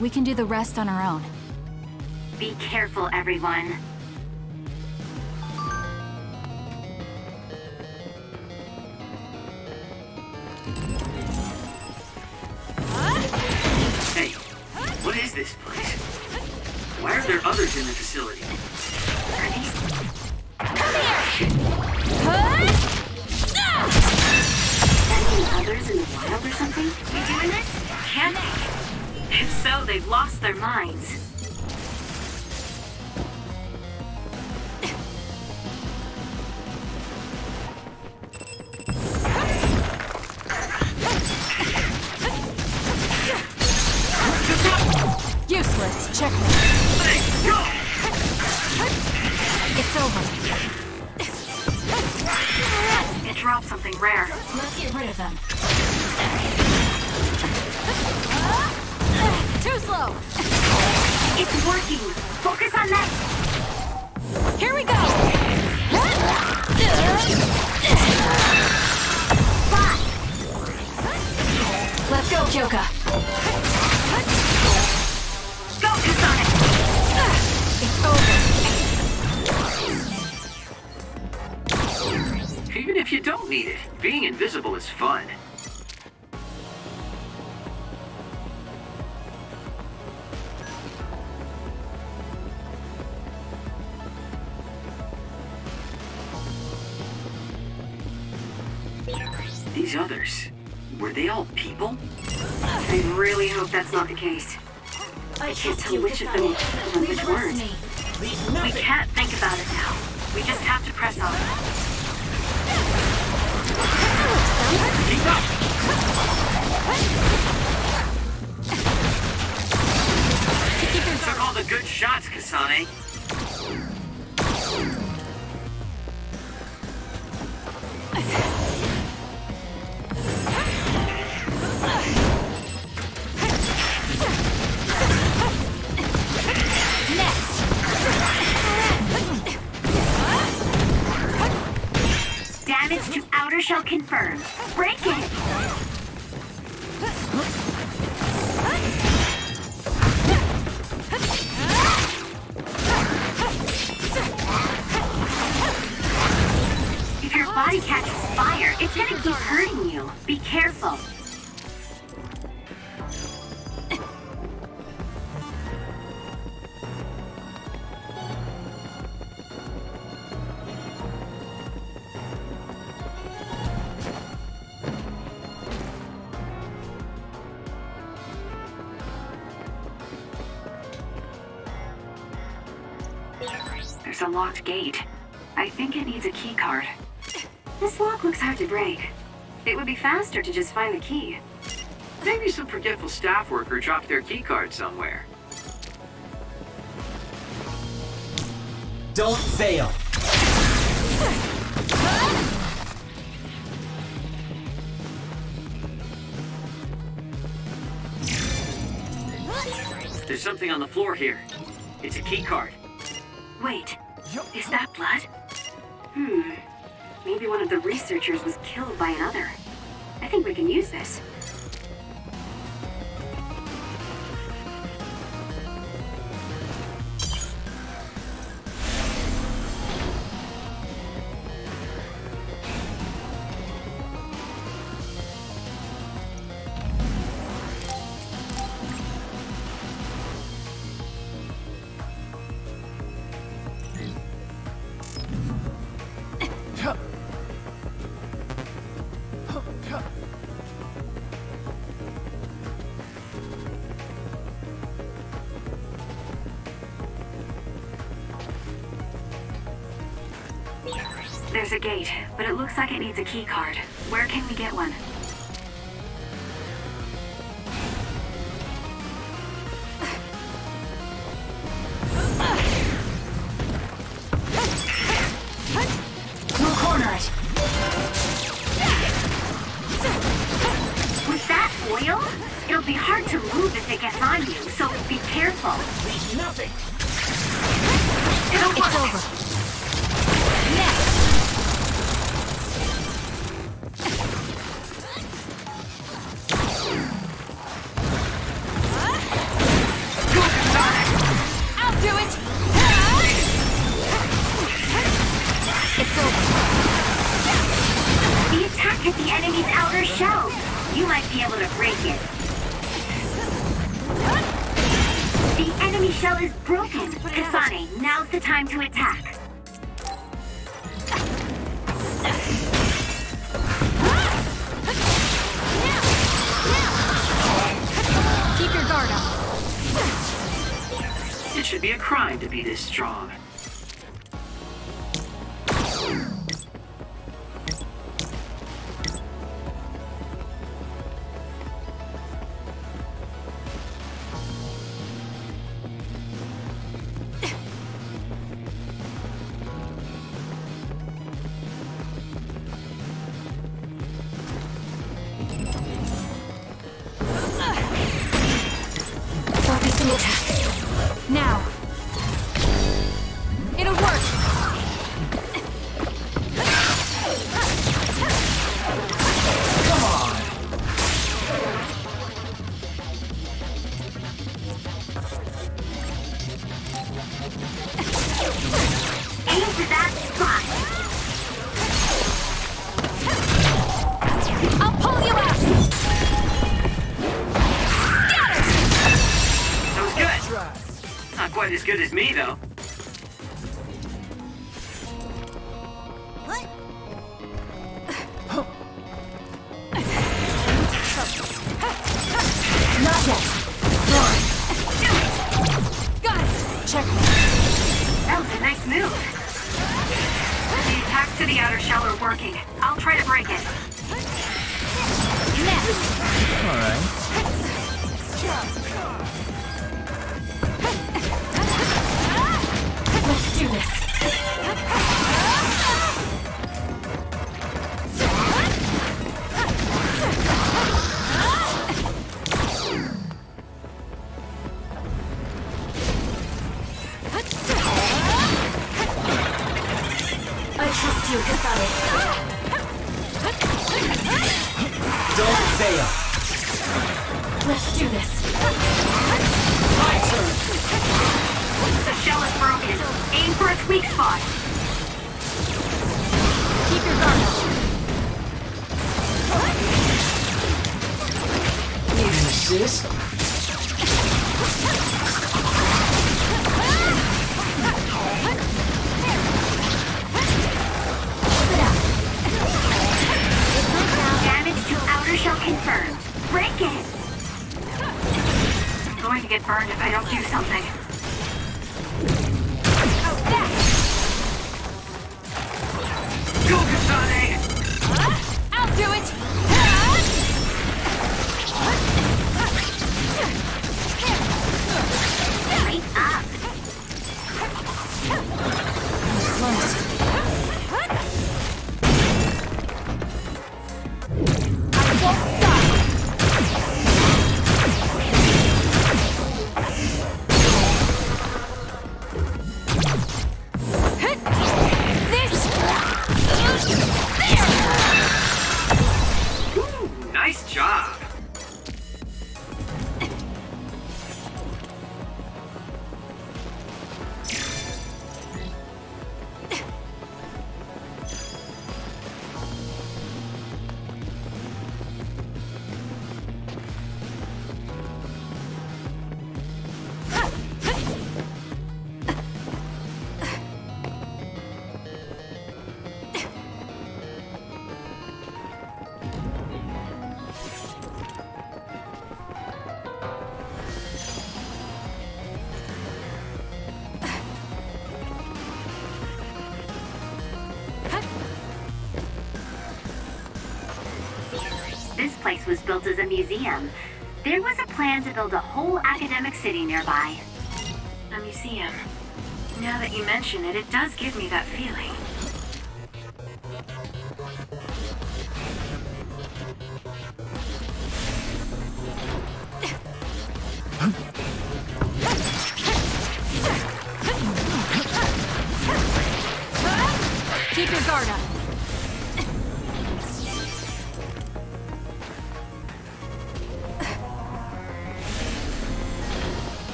We can do the rest on our own. Be careful, everyone. Hey, what is this place? Why are there others in the facility? Are these... others in the wild or something? You doing this? Can't they? If so, they've lost their minds. Useless. Checkmate. It's over. It dropped something rare. Let's get rid of them. Too slow. It's working. Focus on that! Here we go! Let's go, Kyoka. Go, Kasane! It's over. Even if you don't need it, being invisible is fun. These others, were they all people? I really hope that's not the case. I can't tell which of them were people and which weren't. We can't think about it now. We just have to press on. Keep up! Took all the good shots, Kasane. Damage to outer shell confirmed. Break it! If your body catches fire, it's gonna keep hurting you. Be careful. There's a locked gate. I think it needs a key card. This lock looks hard to break. It would be faster to just find the key. Maybe some forgetful staff worker dropped their keycard somewhere. Don't fail! There's something on the floor here. It's a keycard. Wait, is that blood? Maybe one of the researchers was killed by another. I think we can use this. There's a gate, but it looks like it needs a key card. Where can we get one? We'll corner it. With that oil, it'll be hard to move if it gets on you, so be careful. Nothing! It'll work. It's over. I'll do it! It's over. The attack hit the enemy's outer shell. You might be able to break it. The enemy shell is broken. Kasane, now's the time to attack. Keep your guard up. It should be a crime to be this strong. Focus the attack. Now. Not quite as good as me, though. Not yet. Got it. Check me. That was a nice move. The attacks to the outer shell are working. I'll try to break it. Alright. Let's do this. I trust you, Kasari. Don't fail. Let's do this. My turn. The shell is broken. Aim for its weak spot. Keep your guard up. Need an assist? Damage to outer shell confirmed. Break it! I'm going to get burned if I don't do something. Go, Kasane! I'll do it! Wait up! Close. Nice job. This place was built as a museum. There was a plan to build a whole academic city nearby. A museum. Now that you mention it, it does give me that feeling. Keep your guard up.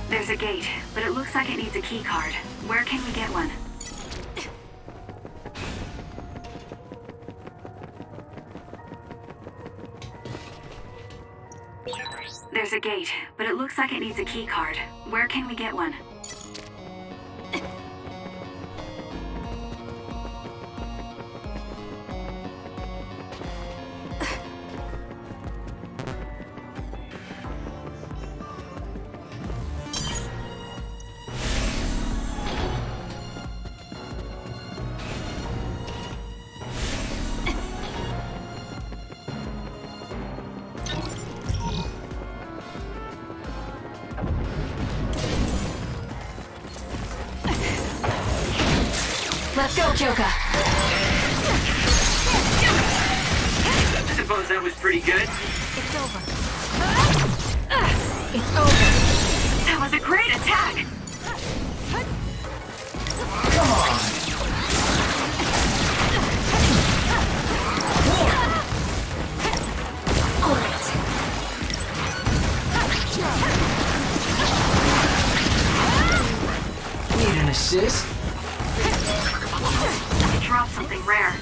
There's a gate, but it looks like it needs a key card. Where can we get one? There's a gate, but it looks like it needs a key card. Where can we get one? Let's go, Kyoka. I suppose that was pretty good. It's over. It's over. That was a great attack! Come on! Great. sis. It dropped something rare.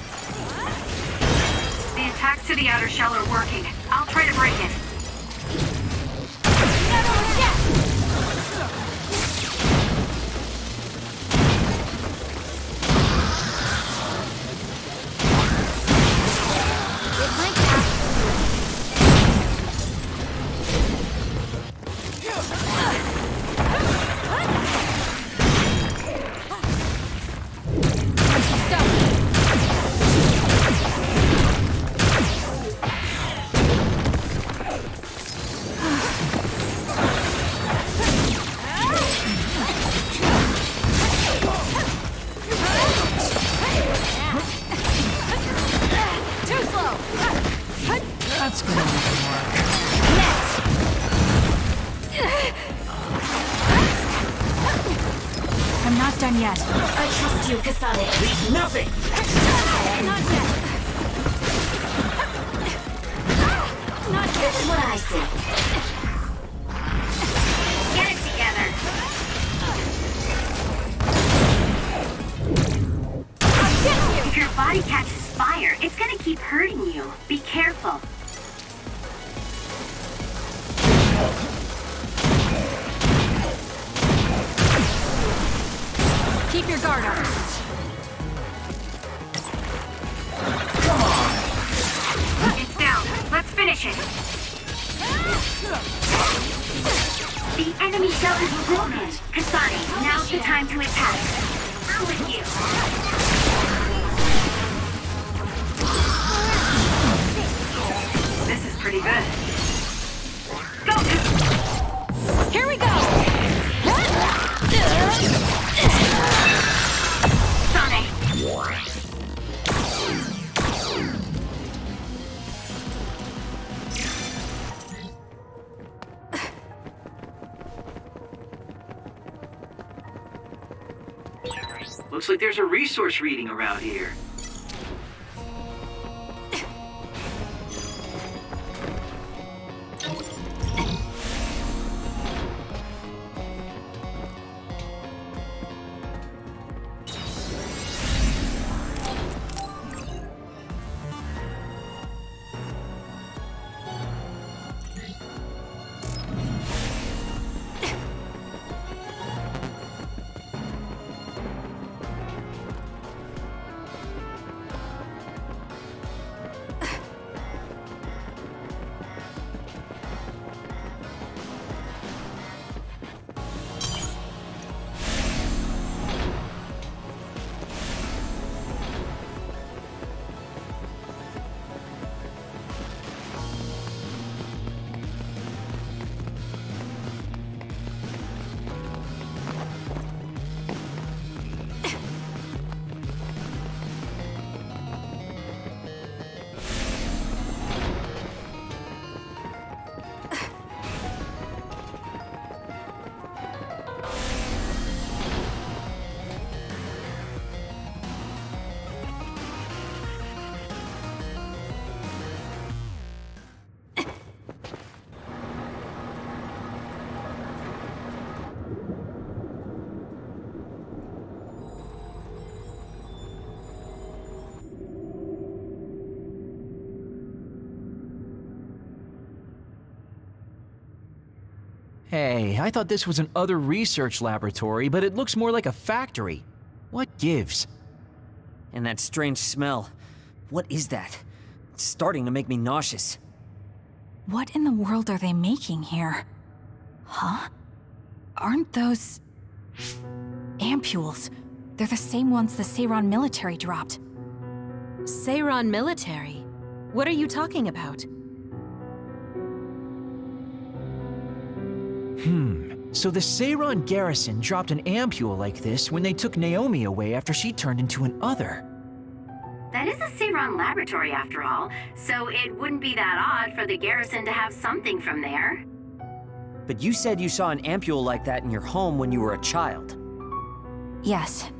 The attacks to the outer shell are working. I'll try to break it. Yet. I trust you, Kasane. Leave nothing! Not yet. Not yet. This is what I see. Get it together. If your body catches fire, it's gonna keep hurting you. Be careful. Keep your guard up. Come on. It's down. Let's finish it. The enemy shell is broken. Kasane, now's the time to attack. I'm with you. This is pretty good. Go! Here we go! Looks like there's a resource reading around here. Hey, I thought this was an other research laboratory, but it looks more like a factory. What gives? And that strange smell. What is that? It's starting to make me nauseous. What in the world are they making here? Huh? Aren't those... ampules? They're the same ones the Seiran military dropped. Seiran military? What are you talking about? So the Seiran garrison dropped an ampule like this when they took Naomi away after she turned into an other. That is a Seiran laboratory after all, so it wouldn't be that odd for the garrison to have something from there. But you said you saw an ampule like that in your home when you were a child. Yes.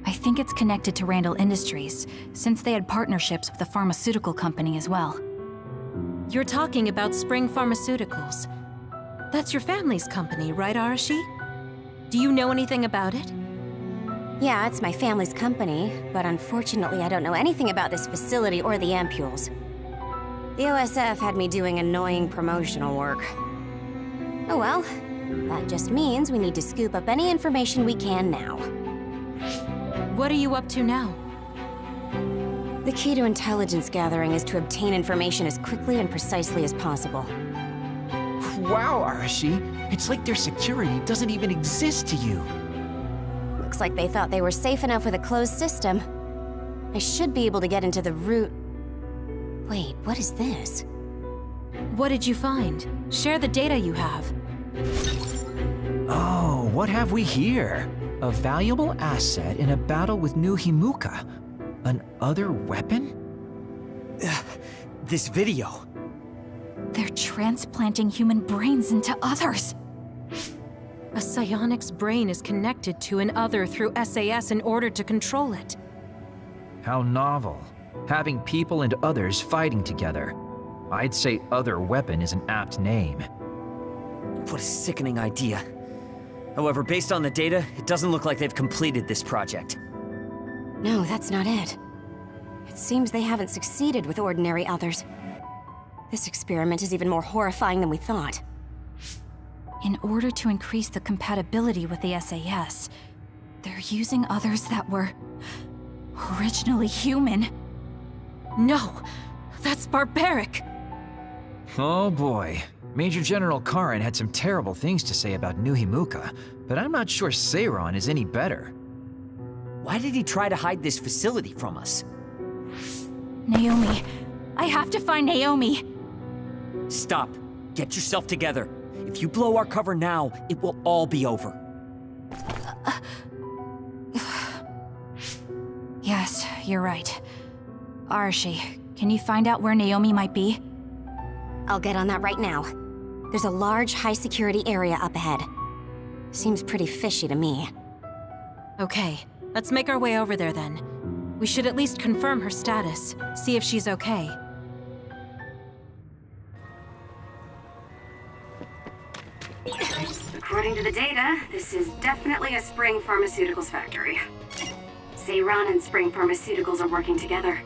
I think it's connected to Randall Industries, since they had partnerships with the pharmaceutical company as well. You're talking about Spring Pharmaceuticals. That's your family's company, right, Arashi? Do you know anything about it? Yeah, it's my family's company, but unfortunately I don't know anything about this facility or the ampules. The OSF had me doing annoying promotional work. Oh well, that just means we need to scoop up any information we can now. What are you up to now? The key to intelligence gathering is to obtain information as quickly and precisely as possible. Wow, Arashi. It's like their security doesn't even exist to you. Looks like they thought they were safe enough with a closed system. I should be able to get into the root... Wait, what is this? What did you find? Share the data you have. Oh, what have we here? A valuable asset in a battle with New Himuka. An other weapon? This video. They're transplanting human brains into others. A psionic's brain is connected to an other through SAS in order to control it. How novel. Having people and others fighting together. I'd say other weapon is an apt name. What a sickening idea. However, based on the data, it doesn't look like they've completed this project. No, that's not it. It seems they haven't succeeded with ordinary others. This experiment is even more horrifying than we thought. In order to increase the compatibility with the SAS, they're using others that were... originally human. No! That's barbaric! Oh boy. Major General Karin had some terrible things to say about New Himuka, but I'm not sure Seiron is any better. Why did he try to hide this facility from us? Naomi. I have to find Naomi. Stop. Get yourself together. If you blow our cover now, it will all be over. Yes, you're right. Arashi, can you find out where Naomi might be? I'll get on that right now. There's a large, high-security area up ahead. Seems pretty fishy to me. Okay, let's make our way over there then. We should at least confirm her status, see if she's okay. According to the data, this is definitely a Spring Pharmaceuticals factory. Seiron and Spring Pharmaceuticals are working together.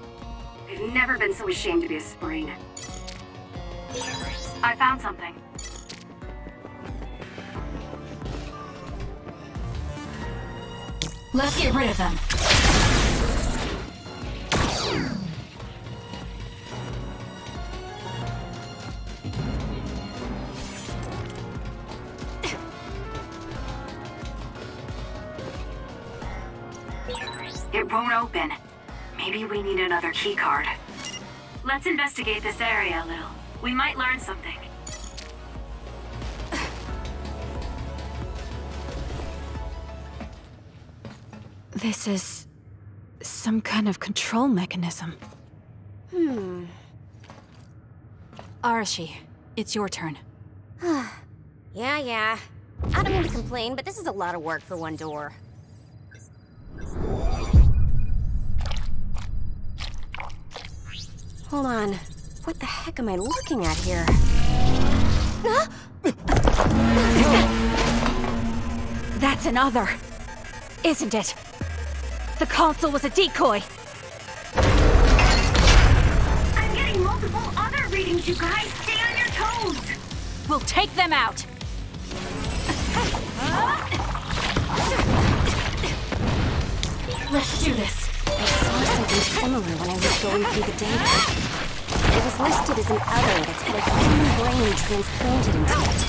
I've never been so ashamed to be a Spring. I found something. Let's get rid of them. It won't open. Maybe we need another keycard. Let's investigate this area a little. We might learn something. This is... some kind of control mechanism. Arashi, it's your turn. Yeah. I don't mean to complain, but this is a lot of work for one door. Hold on. What the heck am I looking at here? That's another, isn't it? The console was a decoy. I'm getting multiple other readings, you guys. Stay on your toes. We'll take them out. Let's do this. I saw something similar when I was going through the data. It was listed as an other that's had a human brain transplanted into it.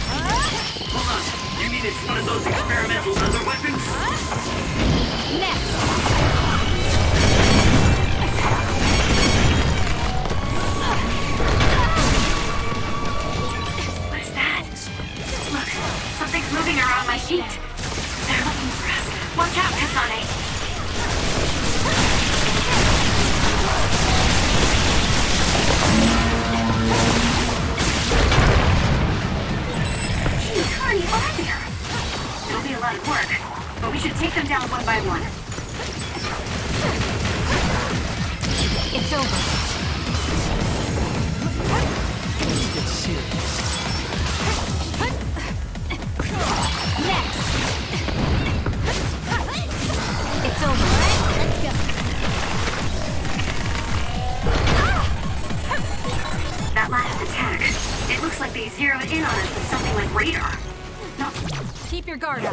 Hold on. You mean it's one of those experimental other weapons? Next. What is that? Look, something's moving around my sheet. They're looking for us. Watch out, Kasane. Jeez, how many are there? It'll be a lot of work, but we should take them down one by one. It's over. It's serious. Next. It's Keep your guard up.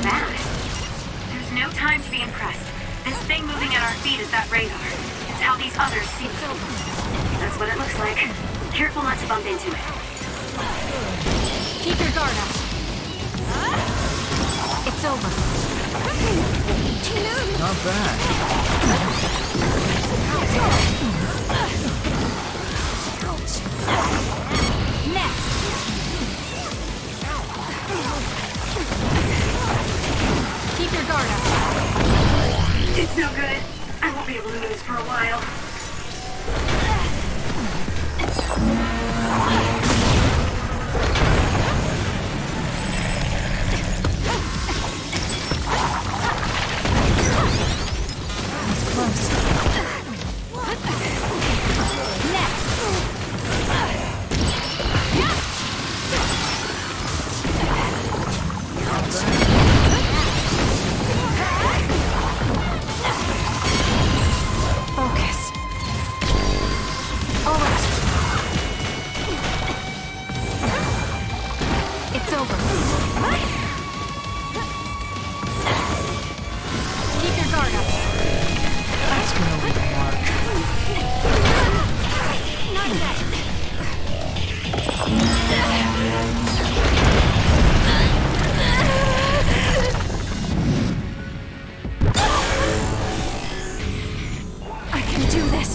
That? There's no time to be impressed. This thing moving at our feet is that radar. It's how these others see it. That's what it looks like. Careful not to bump into it. Keep your guard up. It's over. Not bad. Next. Keep your guard up. It's no good. I won't be able to move for a while. That's close. Next. Focus. All right. It's over. Keep your guard up. That's gonna leave a mark. Not yet. I can do this.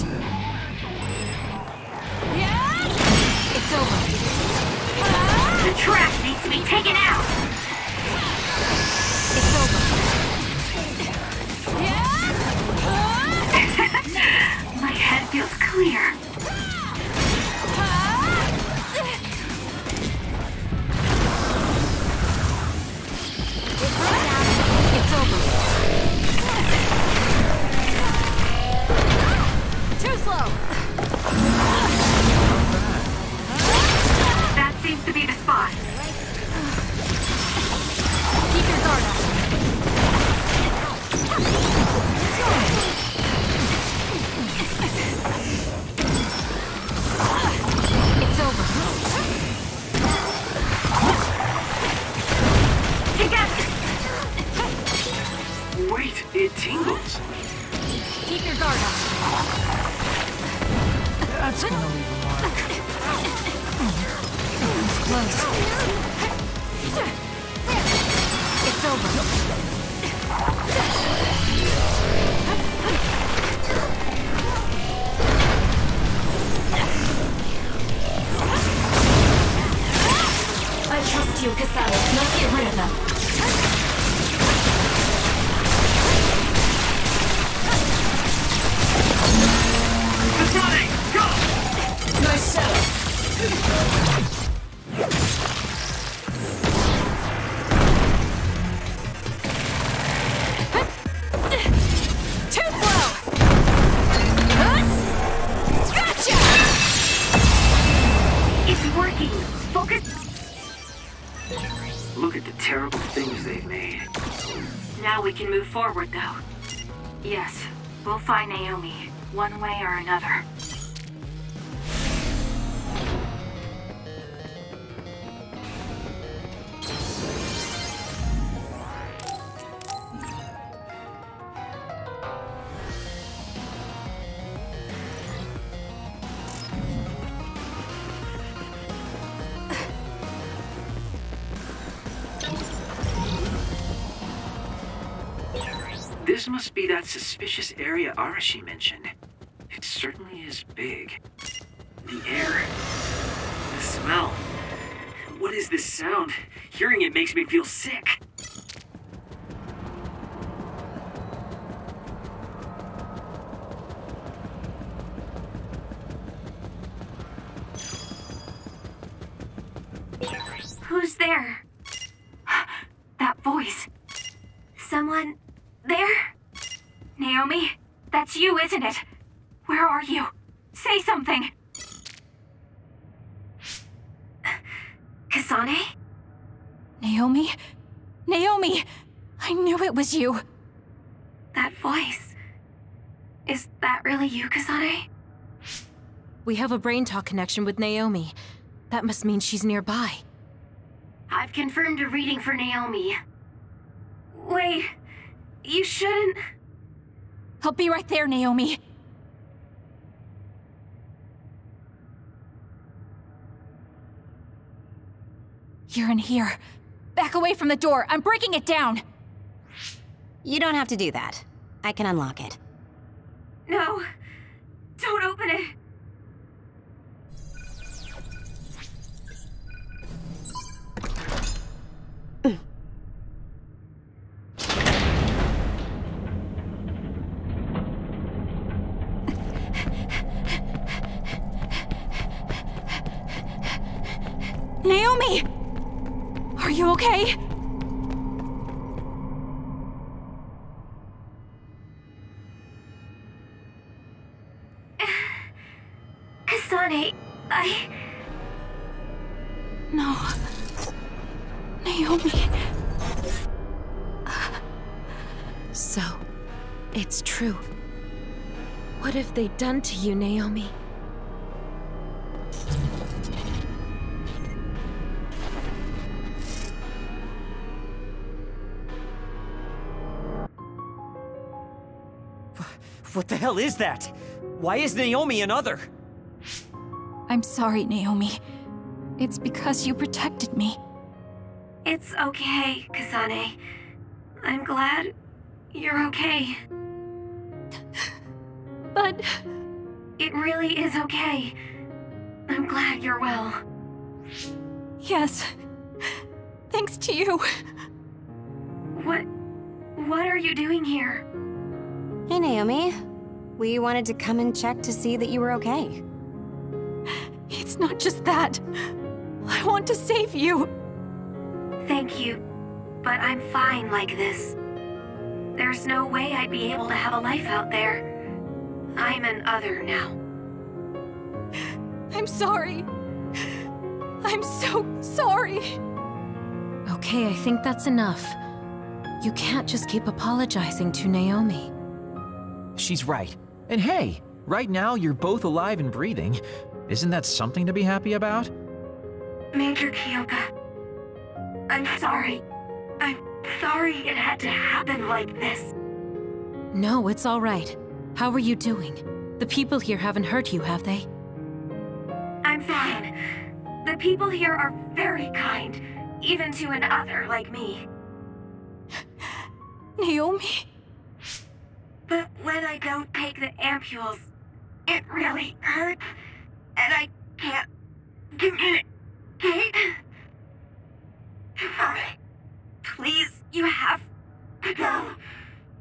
It's over. The trash needs to be taken out! It's over. My head feels clear. It's over. Too slow. That seems to be the spot. Keep your guard up. It's over. Together! Wait, it tingles. Keep your guard up. That's gonna leave a mark. It's close. It's over. I trust you, Cassandra. Let's get rid of them. Sonic, go! Nice setup. Too slow. Gotcha. It's working. Focus. Look at the terrible things they've made. Now we can move forward, though. Yes, we'll find Naomi, one way or another. This must be that suspicious area Arashi mentioned. It certainly is big. The air. The smell. What is this sound? Hearing it makes me feel sick. Who's there? That voice. Someone there? Naomi? That's you, isn't it? Where are you? Say something! Kasane? Naomi? Naomi! I knew it was you! That voice. Is that really you, Kasane? We have a brain talk connection with Naomi. That must mean she's nearby. I've confirmed a reading for Naomi. Wait, you shouldn't... I'll be right there, Naomi. You're in here. Back away from the door. I'm breaking it down. You don't have to do that. I can unlock it. No, don't open it. Naomi! Are you okay? Kasane, No. Naomi. So, it's true. What have they done to you, Naomi? What the hell is that? Why is Naomi another? I'm sorry, Naomi. It's because you protected me. It's okay, Kasane. I'm glad you're okay. But... It really is okay. I'm glad you're well. Yes. Thanks to you. What are you doing here? Hey, Naomi. We wanted to come and check to see that you were okay. It's not just that. I want to save you. Thank you, but I'm fine like this. There's no way I'd be able to have a life out there. I'm an other now. I'm sorry. I'm so sorry. Okay, I think that's enough. You can't just keep apologizing to Naomi. She's right. And hey, right now you're both alive and breathing. Isn't that something to be happy about? Major Kyoka, I'm sorry. I'm sorry it had to happen like this. No, it's all right. How are you doing? The people here haven't hurt you, have they? I'm fine. The people here are very kind, even to an other like me. Naomi? But when I don't take the ampules, it really hurts, and I can't communicate. Please, you have to go.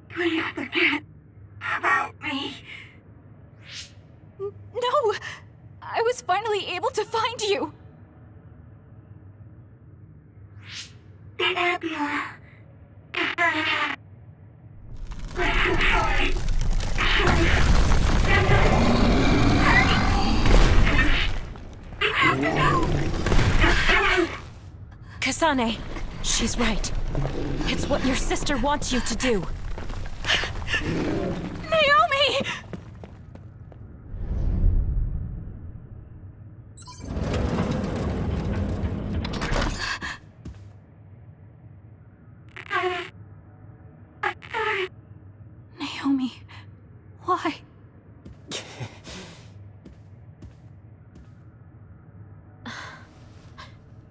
Please forget about me. No! I was finally able to find you! The ambulance. Kasane, she's right. It's what your sister wants you to do. Naomi! Naomi, why?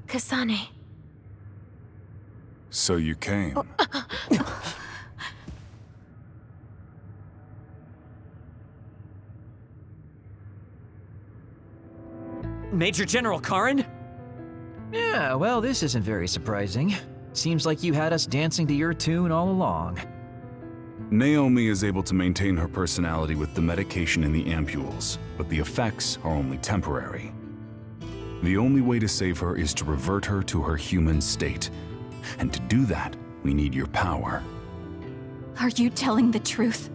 Kasane. So you came. Major General Karin? Yeah, well, this isn't very surprising. Seems like you had us dancing to your tune all along. Naomi is able to maintain her personality with the medication in the ampules, but the effects are only temporary. The only way to save her is to revert her to her human state. And to do that, we need your power. Are you telling the truth?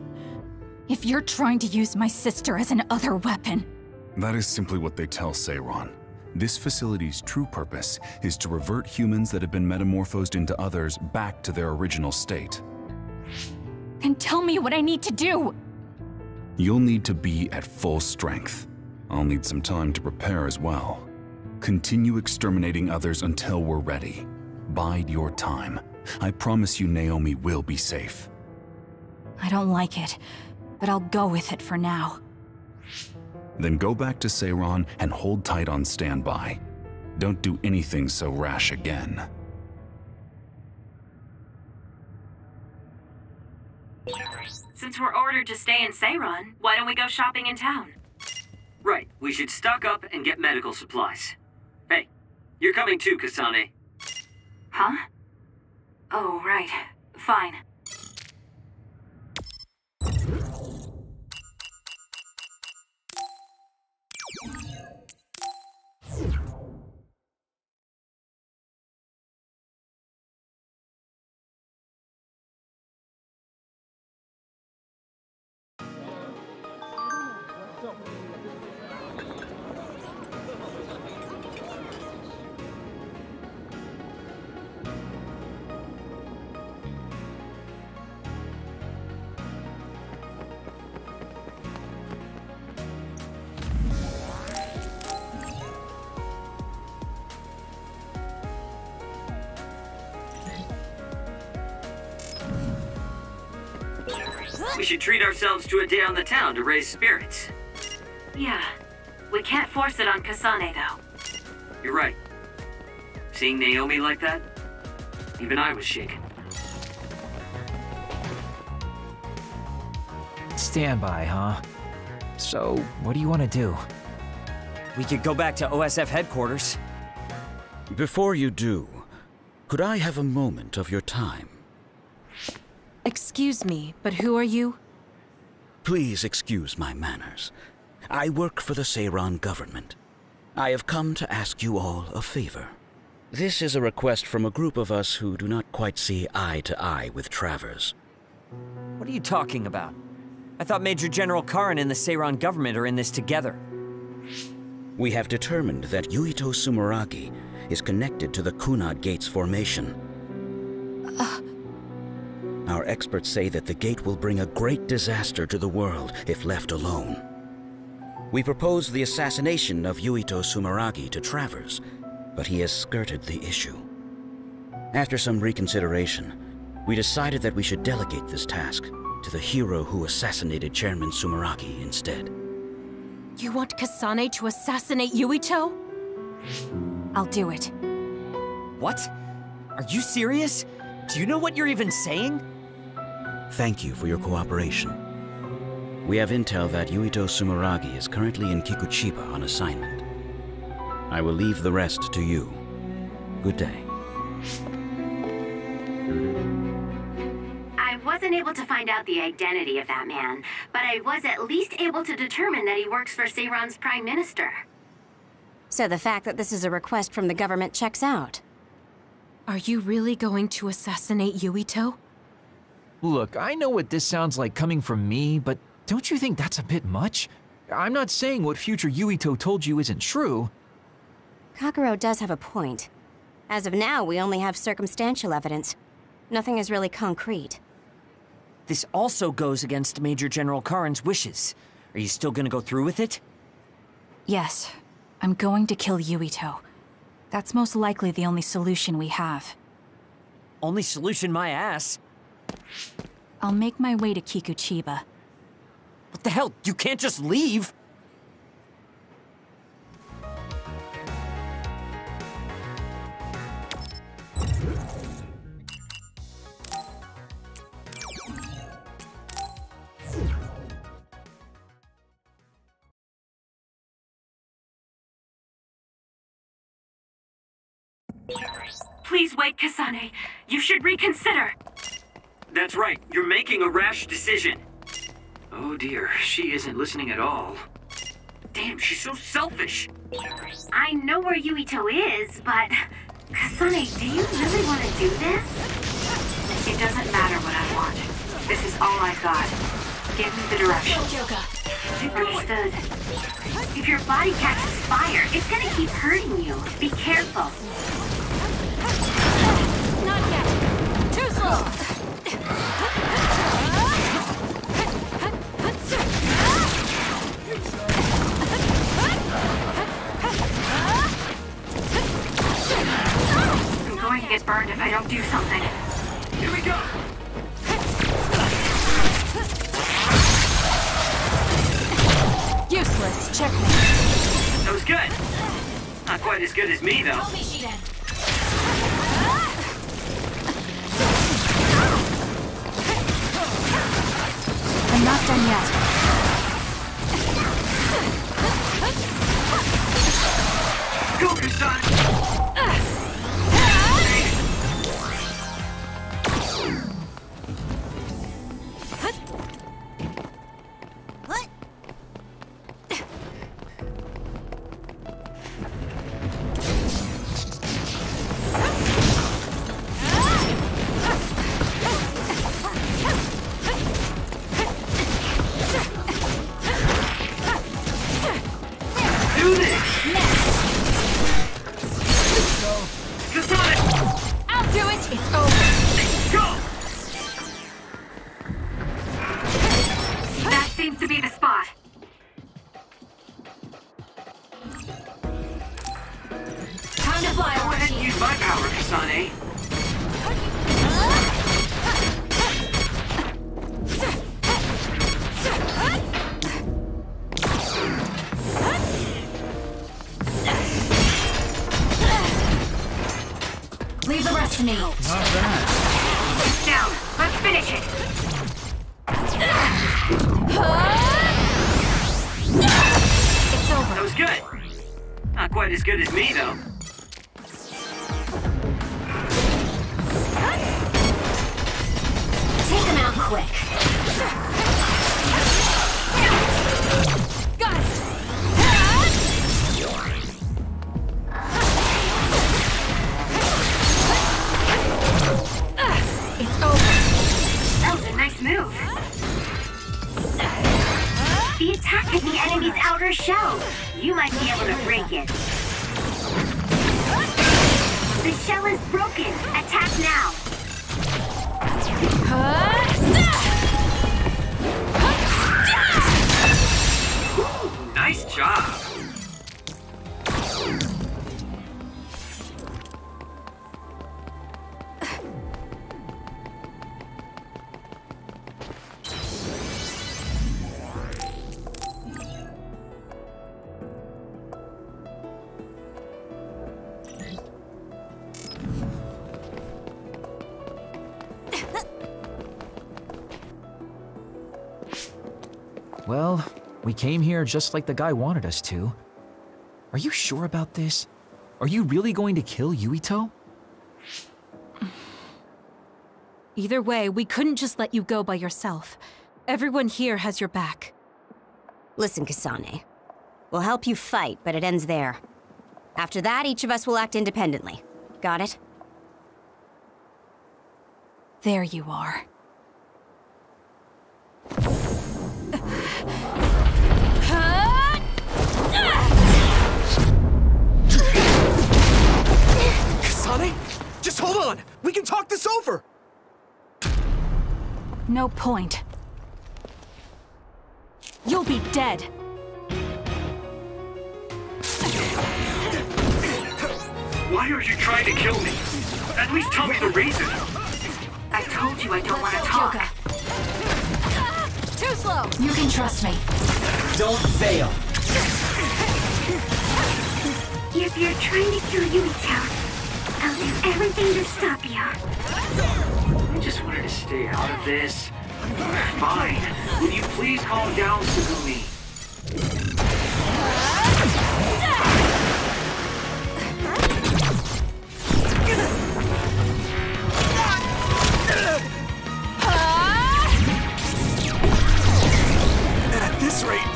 If you're trying to use my sister as an other weapon... That is simply what they tell Seiron. This facility's true purpose is to revert humans that have been metamorphosed into others back to their original state. Then tell me what I need to do! You'll need to be at full strength. I'll need some time to prepare as well. continue exterminating others until we're ready. Bide your time. I promise you Naomi will be safe. I don't like it, but I'll go with it for now. Then go back to Seiran and hold tight on standby. Don't do anything so rash again. Since we're ordered to stay in Seiran, why don't we go shopping in town? Right, we should stock up and get medical supplies. Hey, you're coming too, Kasane. Huh? Oh, right. Fine. We should treat ourselves to a day on the town to raise spirits. Yeah. We can't force it on Kasane, though. You're right. Seeing Naomi like that, even I was shaken. Standby, huh? So, what do you want to do? We could go back to OSF headquarters. Before you do, could I have a moment of your time? Excuse me, but who are you? Please excuse my manners. I work for the Seiran government. I have come to ask you all a favor. This is a request from a group of us who do not quite see eye to eye with Travers. What are you talking about? I thought Major General Karin and the Seiran government are in this together. We have determined that Yuito Sumeragi is connected to the Kunad Gates formation. Our experts say that the gate will bring a great disaster to the world if left alone. We proposed the assassination of Yuito Sumeragi to Travers, but he has skirted the issue. After some reconsideration, we decided that we should delegate this task to the hero who assassinated Chairman Sumeragi instead. You want Kasane to assassinate Yuito? I'll do it. What? Are you serious? Do you know what you're even saying? Thank you for your cooperation. We have intel that Yuito Sumeragi is currently in Kikuchiba on assignment. I will leave the rest to you. Good day. I wasn't able to find out the identity of that man, but I was at least able to determine that he works for Seiran's Prime Minister. So the fact that this is a request from the government checks out. Are you really going to assassinate Yuito? Look, I know what this sounds like coming from me, but don't you think that's a bit much? I'm not saying what future Yuito told you isn't true. Kagero does have a point. As of now, we only have circumstantial evidence. Nothing is really concrete. This also goes against Major General Karin's wishes. Are you still gonna go through with it? Yes. I'm going to kill Yuito. That's most likely the only solution we have. Only solution, my ass. I'll make my way to Kikuchiba. What the hell? You can't just leave! Please wait, Kasane. You should reconsider. That's right, you're making a rash decision. Oh dear, she isn't listening at all. Damn, she's so selfish. I know where Yuito is, but... Kasane, do you really want to do this? It doesn't matter what I want. This is all I've got. Give me the direction. Understood. If your body catches fire, it's gonna keep hurting you. Be careful. Not yet. Too slow. burned if I don't do something. Here we go! Useless. Checkmate. That was good. Not quite as good as me, though. Help me, Shiden. I'm not done yet. Go, Kasane! Do this! Kasane! I'll do it. It's over. Go! That seems to be the spot. Time to fly, Go ahead and use my power, Kasane. Leave the rest to me. Not bad. It's down. Let's finish it. It's over. That was good. Not quite as good as me, though. Take them out quick. Got it. It's over. That was a nice move. The attack hit the enemy's outer shell. You might be able to break it. The shell is broken. Attack now. Nice job. Well, we came here just like the guy wanted us to. Are you sure about this? Are you really going to kill Yuito? Either way, we couldn't just let you go by yourself. Everyone here has your back. Listen, Kasane. We'll help you fight, but it ends there. After that, each of us will act independently. Got it? There you are. Kasane? Just hold on! We can talk this over! No point. You'll be dead. Why are you trying to kill me? At least tell me the reason. I told you I don't want to talk. Too slow. You can trust me. Don't fail. If you're trying to kill Yuito, I'll do everything to stop you. I just wanted to stay out of this. Fine. Will you please calm down, Tsugumi? At this rate...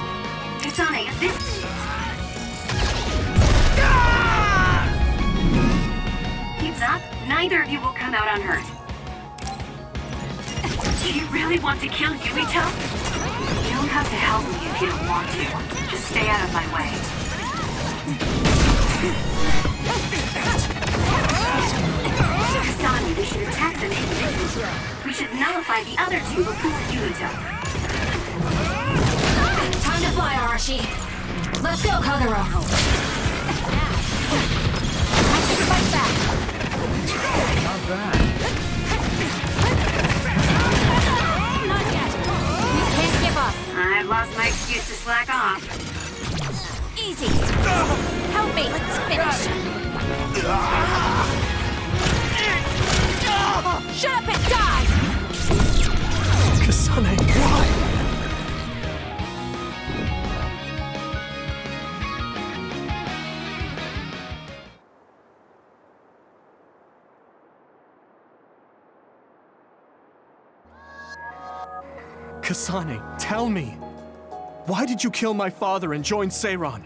Kasane, this... Keeps up, neither of you will come out unhurt. Do you really want to kill Yuito? You don't have to help me if you don't want to. Just stay out of my way. Kasane, we should attack them individually. We should nullify the other two before Yuito. Time to fly, Arashi. Let's go, Kagero. Fight back. Shut up and die! Kasane, why? Kasane, tell me. Why did you kill my father and join Seiran?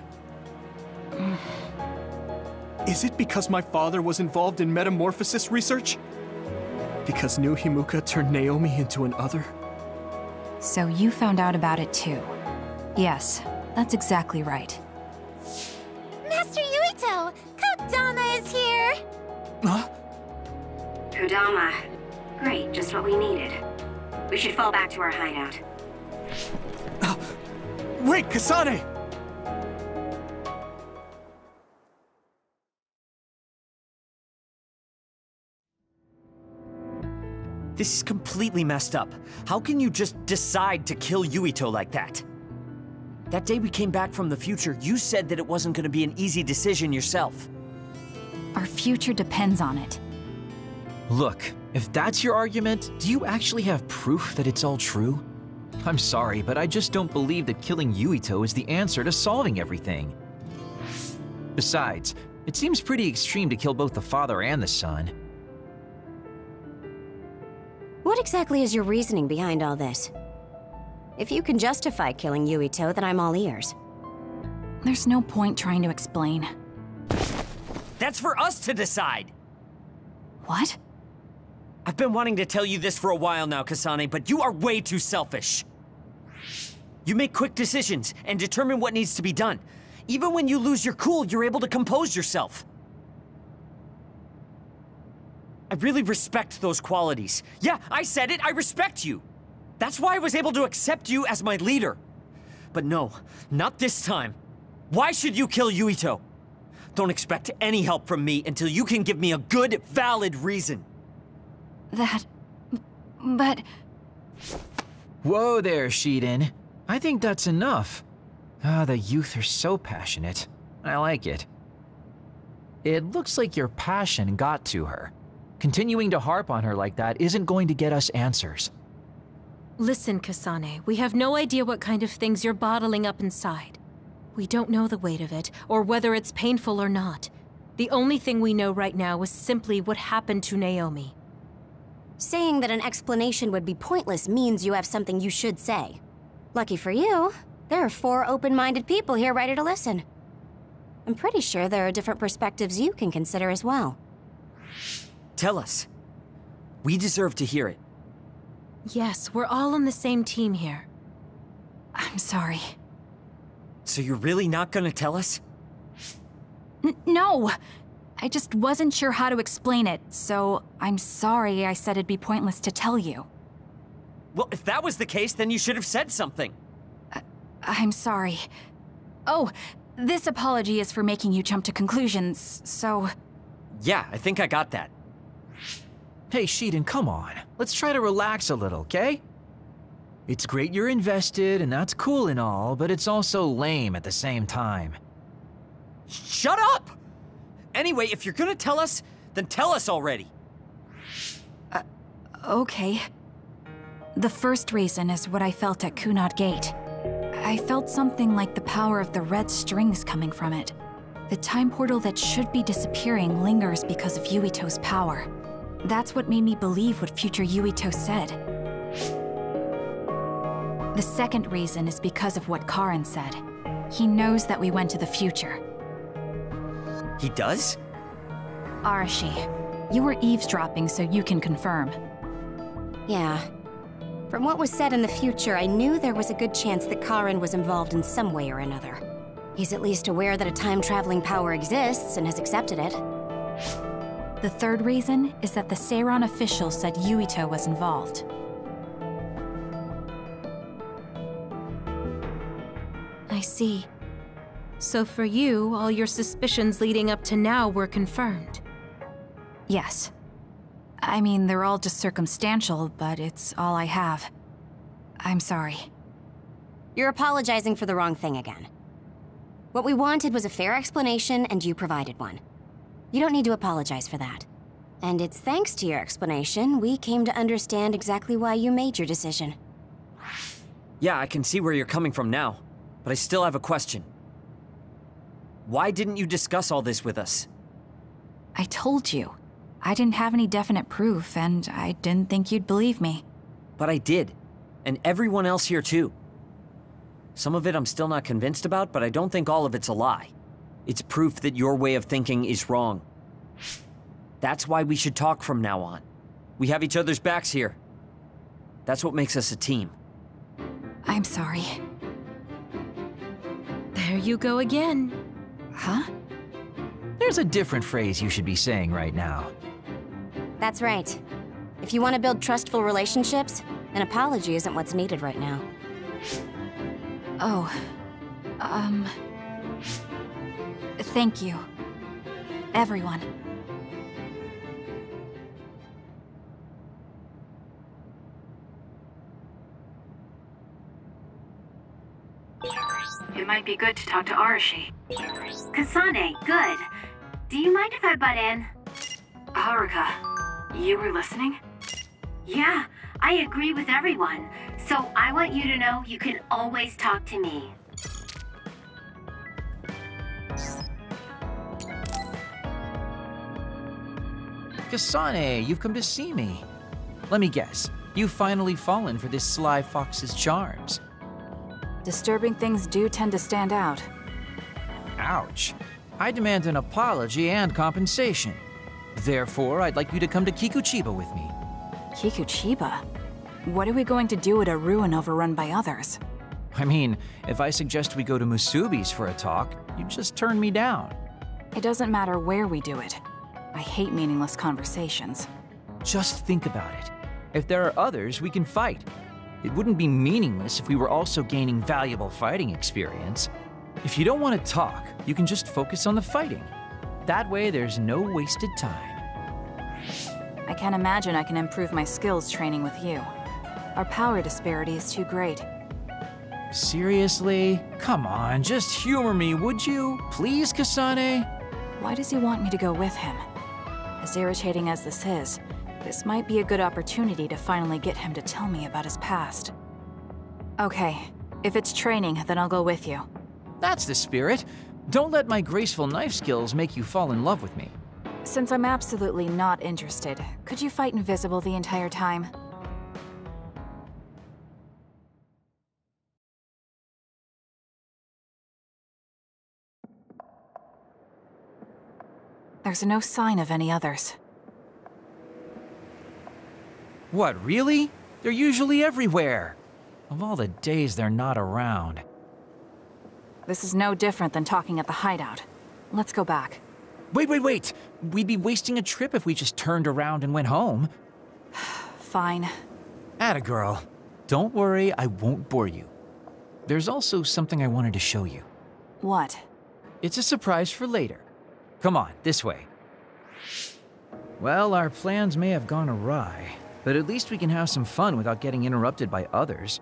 Is it because my father was involved in metamorphosis research? Because New Himuka turned Naomi into an other? So you found out about it too. Yes, that's exactly right. Master Yuito! Kodama is here! Huh? Kodama. Great, just what we needed. We should fall back to our hideout. Wait, Kasane! This is completely messed up. How can you just decide to kill Yuito like that? That day we came back from the future, you said that it wasn't going to be an easy decision yourself. Our future depends on it. Look, if that's your argument, do you actually have proof that it's all true? I'm sorry, but I just don't believe that killing Yuito is the answer to solving everything. Besides, it seems pretty extreme to kill both the father and the son. What exactly is your reasoning behind all this? If you can justify killing Yuito, then I'm all ears. There's no point trying to explain. That's for us to decide! What? I've been wanting to tell you this for a while now, Kasane, but you are way too selfish. You make quick decisions and determine what needs to be done. Even when you lose your cool, you're able to compose yourself. I really respect those qualities. Yeah, I said it, I respect you. That's why I was able to accept you as my leader. But no, not this time. Why should you kill Yuito? Don't expect any help from me until you can give me a good, valid reason. But... Whoa there, Shiden. I think that's enough. The youth are so passionate. I like it. It looks like your passion got to her. Continuing to harp on her like that isn't going to get us answers. Listen, Kasane, we have no idea what kind of things you're bottling up inside. We don't know the weight of it, or whether it's painful or not. The only thing we know right now is simply what happened to Naomi. Saying that an explanation would be pointless means you have something you should say. Lucky for you, there are 4 open-minded people here ready to listen. I'm pretty sure there are different perspectives you can consider as well. Tell us. We deserve to hear it. Yes, we're all on the same team here. I'm sorry. So you're really not gonna tell us? No! I just wasn't sure how to explain it, so I'm sorry I said it'd be pointless to tell you. Well, if that was the case, then you should have said something. I'm sorry. Oh, this apology is for making you jump to conclusions, so... Yeah, I think I got that. Hey, Shiden, come on. Let's try to relax a little, okay? It's great you're invested, and that's cool and all, but it's also lame at the same time. Shut up! Anyway, if you're gonna tell us, then tell us already. Okay. The first reason is what I felt at Kunad Gate. I felt something like the power of the red strings coming from it. The time portal that should be disappearing lingers because of Yuito's power. That's what made me believe what future Yuito said. The second reason is because of what Karin said. He knows that we went to the future. He does? Arashi, you were eavesdropping so you can confirm. Yeah. From what was said in the future, I knew there was a good chance that Karin was involved in some way or another. He's at least aware that a time-traveling power exists and has accepted it. The third reason is that the Seiran official said Yuito was involved. I see. So for you, all your suspicions leading up to now were confirmed. Yes. I mean, they're all just circumstantial, but it's all I have. I'm sorry. You're apologizing for the wrong thing again. What we wanted was a fair explanation, and you provided one. You don't need to apologize for that. And it's thanks to your explanation we came to understand exactly why you made your decision. Yeah, I can see where you're coming from now, but I still have a question. Why didn't you discuss all this with us? I told you. I didn't have any definite proof, and I didn't think you'd believe me. But I did. And everyone else here too. Some of it I'm still not convinced about, but I don't think all of it's a lie. It's proof that your way of thinking is wrong. That's why we should talk from now on. We have each other's backs here. That's what makes us a team. I'm sorry. There you go again. Huh? There's a different phrase you should be saying right now. That's right. If you want to build trustful relationships, an apology isn't what's needed right now. Oh. Thank you. Everyone. It might be good to talk to Arashi. Kasane, good. Do you mind if I butt in? Haruka, you were listening? Yeah, I agree with everyone. So I want you to know you can always talk to me. Kasane, you've come to see me. Let me guess, you've finally fallen for this sly fox's charms. Disturbing things do tend to stand out. Ouch. I demand an apology and compensation. Therefore, I'd like you to come to Kikuchiba with me. Kikuchiba? What are we going to do at a ruin overrun by others? I mean, if I suggest we go to Musubi's for a talk, you'd just turn me down. It doesn't matter where we do it. I hate meaningless conversations. Just think about it. If there are others, we can fight. It wouldn't be meaningless if we were also gaining valuable fighting experience. If you don't want to talk, you can just focus on the fighting. That way, there's no wasted time. I can't imagine I can improve my skills training with you. Our power disparity is too great. Seriously? Come on, just humor me, would you? Please, Kasane? Why does he want me to go with him? As irritating as this is, this might be a good opportunity to finally get him to tell me about his past. Okay, if it's training, then I'll go with you. That's the spirit. Don't let my graceful knife skills make you fall in love with me. Since I'm absolutely not interested, could you fight invisible the entire time? There's no sign of any others. What, really? They're usually everywhere. Of all the days they're not around. This is no different than talking at the hideout. Let's go back. Wait! We'd be wasting a trip if we just turned around and went home. Fine. Atta girl. Don't worry, I won't bore you. There's also something I wanted to show you. What? It's a surprise for later. Come on, this way. Well, our plans may have gone awry, but at least we can have some fun without getting interrupted by others.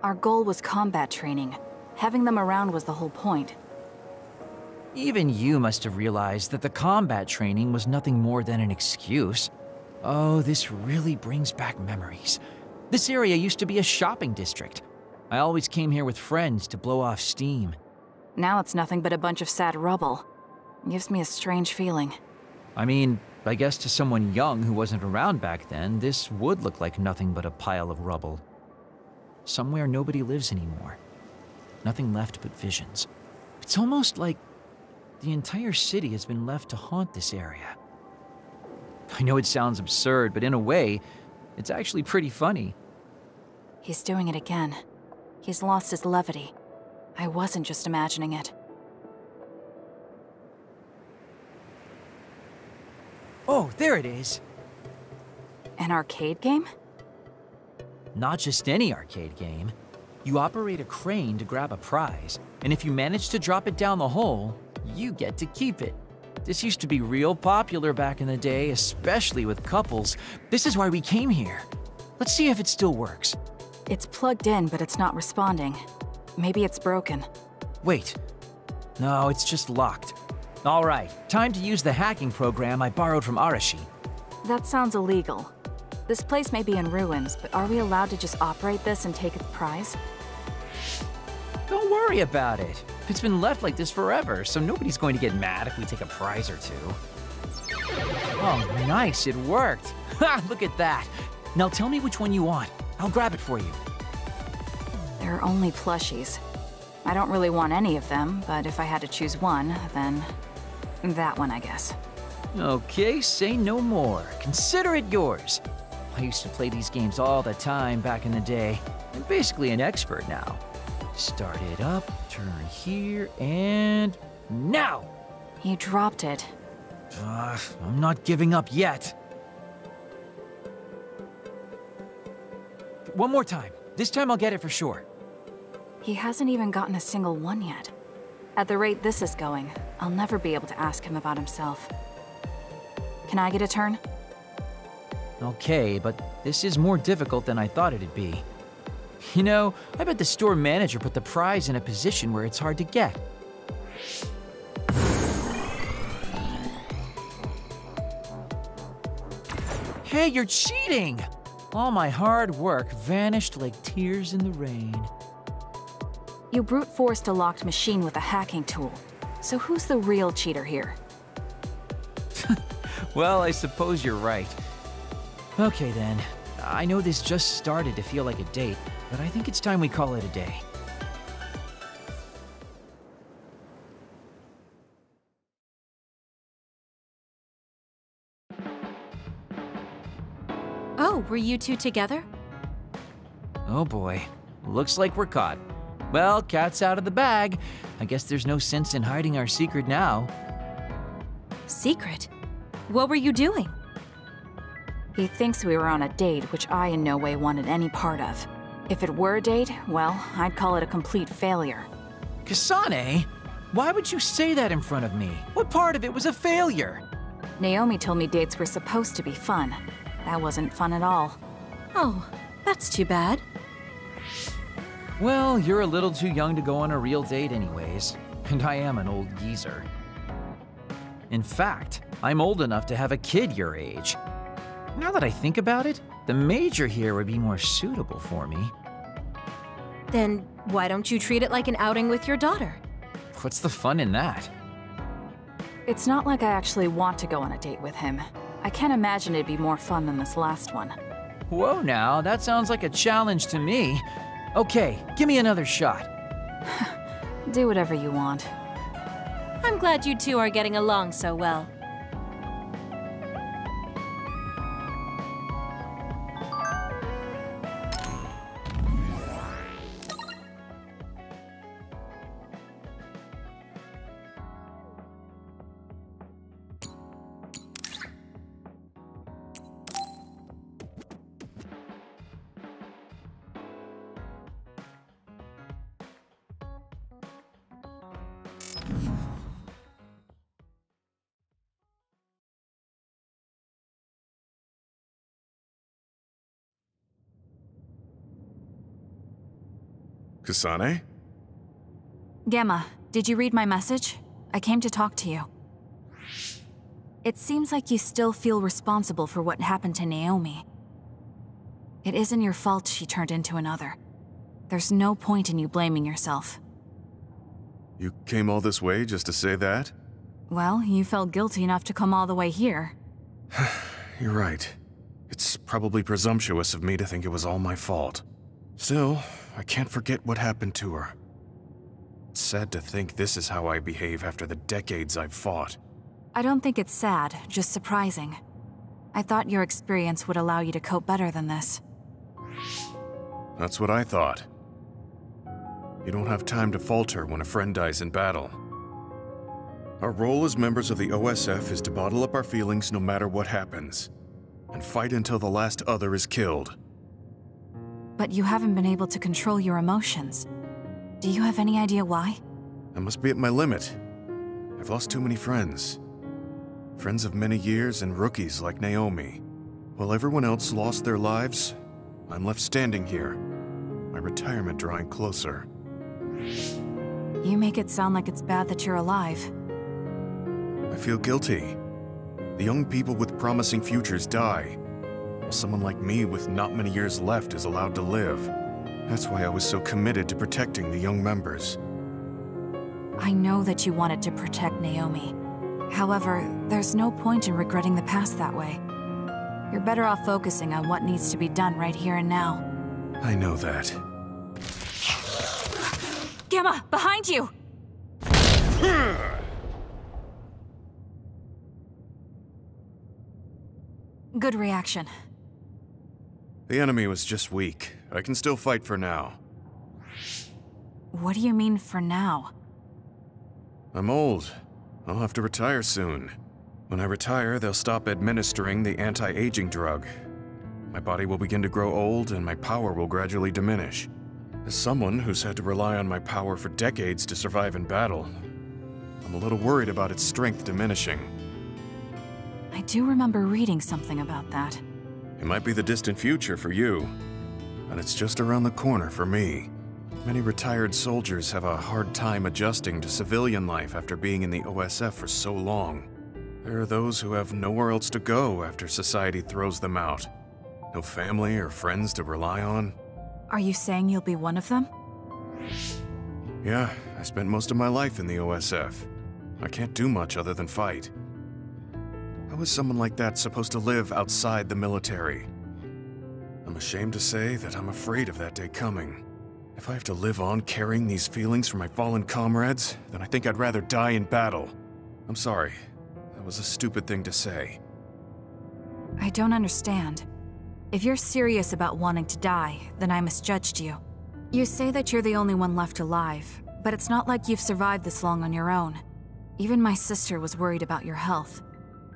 Our goal was combat training. Having them around was the whole point. Even you must have realized that the combat training was nothing more than an excuse. Oh, this really brings back memories. This area used to be a shopping district. I always came here with friends to blow off steam. Now it's nothing but a bunch of sad rubble. Gives me a strange feeling. I mean, I guess to someone young who wasn't around back then, this would look like nothing but a pile of rubble. Somewhere nobody lives anymore. Nothing left but visions. It's almost like the entire city has been left to haunt this area. I know it sounds absurd, but in a way, it's actually pretty funny. He's doing it again. He's lost his levity. I wasn't just imagining it. Oh, there it is. An arcade game? Not just any arcade game. You operate a crane to grab a prize, and if you manage to drop it down the hole, you get to keep it. This used to be real popular back in the day, especially with couples. This is why we came here. Let's see if it still works. It's plugged in, but it's not responding. Maybe it's broken. Wait. No, it's just locked. All right, time to use the hacking program I borrowed from Arashi. That sounds illegal. This place may be in ruins, but are we allowed to just operate this and take its prize? Don't worry about it. It's been left like this forever, so nobody's going to get mad if we take a prize or two. Oh, nice, it worked. Ha, look at that. Now tell me which one you want. I'll grab it for you. There are only plushies. I don't really want any of them, but if I had to choose one, then that one, I guess. Okay, say no more. Consider it yours. I used to play these games all the time back in the day. I'm basically an expert now. Start it up, turn here, and now! You dropped it. I'm not giving up yet. One more time. This time I'll get it for sure. He hasn't even gotten a single one yet. At the rate this is going, I'll never be able to ask him about himself. Can I get a turn? Okay, but this is more difficult than I thought it'd be. You know, I bet the store manager put the prize in a position where it's hard to get. Hey, you're cheating! All my hard work vanished like tears in the rain. You brute forced a locked machine with a hacking tool. So who's the real cheater here? Well, I suppose you're right. Okay then, I know this just started to feel like a date, but I think it's time we call it a day. Oh, were you two together? Oh boy, looks like we're caught. Well, cat's out of the bag. I guess there's no sense in hiding our secret now. Secret? What were you doing? He thinks we were on a date, which I in no way wanted any part of. If it were a date, well, I'd call it a complete failure. Kasane? Why would you say that in front of me? What part of it was a failure? Naomi told me dates were supposed to be fun. That wasn't fun at all. Oh, that's too bad. Well, you're a little too young to go on a real date anyways, and I am an old geezer. In fact, I'm old enough to have a kid your age. Now that I think about it, the major here would be more suitable for me. Then why don't you treat it like an outing with your daughter? What's the fun in that? It's not like I actually want to go on a date with him. I can't imagine it'd be more fun than this last one. Whoa now, that sounds like a challenge to me. Okay, give me another shot. Do whatever you want. I'm glad you two are getting along so well. Kasane? Gemma, did you read my message? I came to talk to you. It seems like you still feel responsible for what happened to Naomi. It isn't your fault she turned into another. There's no point in you blaming yourself. You came all this way just to say that? Well, you felt guilty enough to come all the way here. You're right. It's probably presumptuous of me to think it was all my fault. Still, I can't forget what happened to her. It's sad to think this is how I behave after the decades I've fought. I don't think it's sad, just surprising. I thought your experience would allow you to cope better than this. That's what I thought. You don't have time to falter when a friend dies in battle. Our role as members of the OSF is to bottle up our feelings no matter what happens, and fight until the last other is killed. But you haven't been able to control your emotions. Do you have any idea why? I must be at my limit. I've lost too many friends. Friends of many years and rookies like Naomi. While everyone else lost their lives, I'm left standing here, my retirement drawing closer. You make it sound like it's bad that you're alive. I feel guilty. The young people with promising futures die, while someone like me with not many years left is allowed to live. That's why I was so committed to protecting the young members. I know that you wanted to protect Naomi. However, there's no point in regretting the past that way. You're better off focusing on what needs to be done right here and now. I know that. Gamma, behind you! Good reaction. The enemy was just weak. I can still fight for now. What do you mean for now? I'm old. I'll have to retire soon. When I retire, they'll stop administering the anti-aging drug. My body will begin to grow old and my power will gradually diminish. As someone who's had to rely on my power for decades to survive in battle, I'm a little worried about its strength diminishing. I do remember reading something about that. It might be the distant future for you, but it's just around the corner for me. Many retired soldiers have a hard time adjusting to civilian life after being in the OSF for so long. There are those who have nowhere else to go after society throws them out. No family or friends to rely on. Are you saying you'll be one of them? Yeah, I spent most of my life in the OSF. I can't do much other than fight. How is someone like that supposed to live outside the military? I'm ashamed to say that I'm afraid of that day coming. If I have to live on carrying these feelings for my fallen comrades, then I think I'd rather die in battle. I'm sorry. That was a stupid thing to say. I don't understand. If you're serious about wanting to die, then I misjudged you. You say that you're the only one left alive, but it's not like you've survived this long on your own. Even my sister was worried about your health.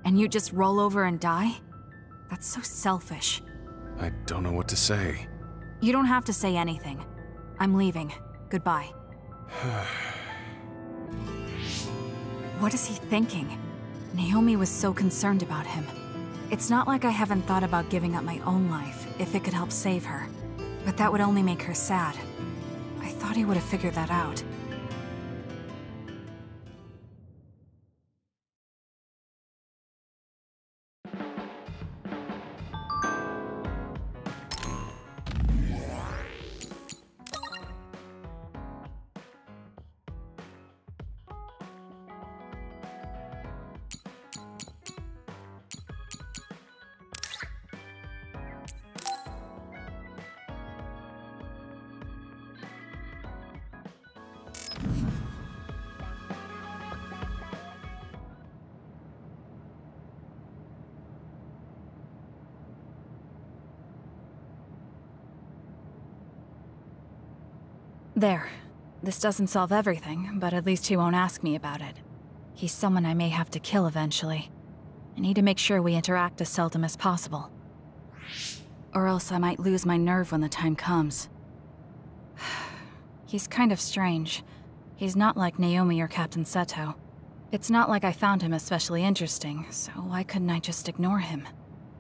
And you just roll over and die? That's so selfish. I don't know what to say. You don't have to say anything. I'm leaving. Goodbye. What is he thinking? Naomi was so concerned about him. It's not like I haven't thought about giving up my own life if it could help save her. But that would only make her sad. I thought he would have figured that out. There. This doesn't solve everything, but at least he won't ask me about it. He's someone I may have to kill eventually. I need to make sure we interact as seldom as possible. Or else I might lose my nerve when the time comes. He's kind of strange. He's not like Naomi or Captain Seto. It's not like I found him especially interesting, so why couldn't I just ignore him?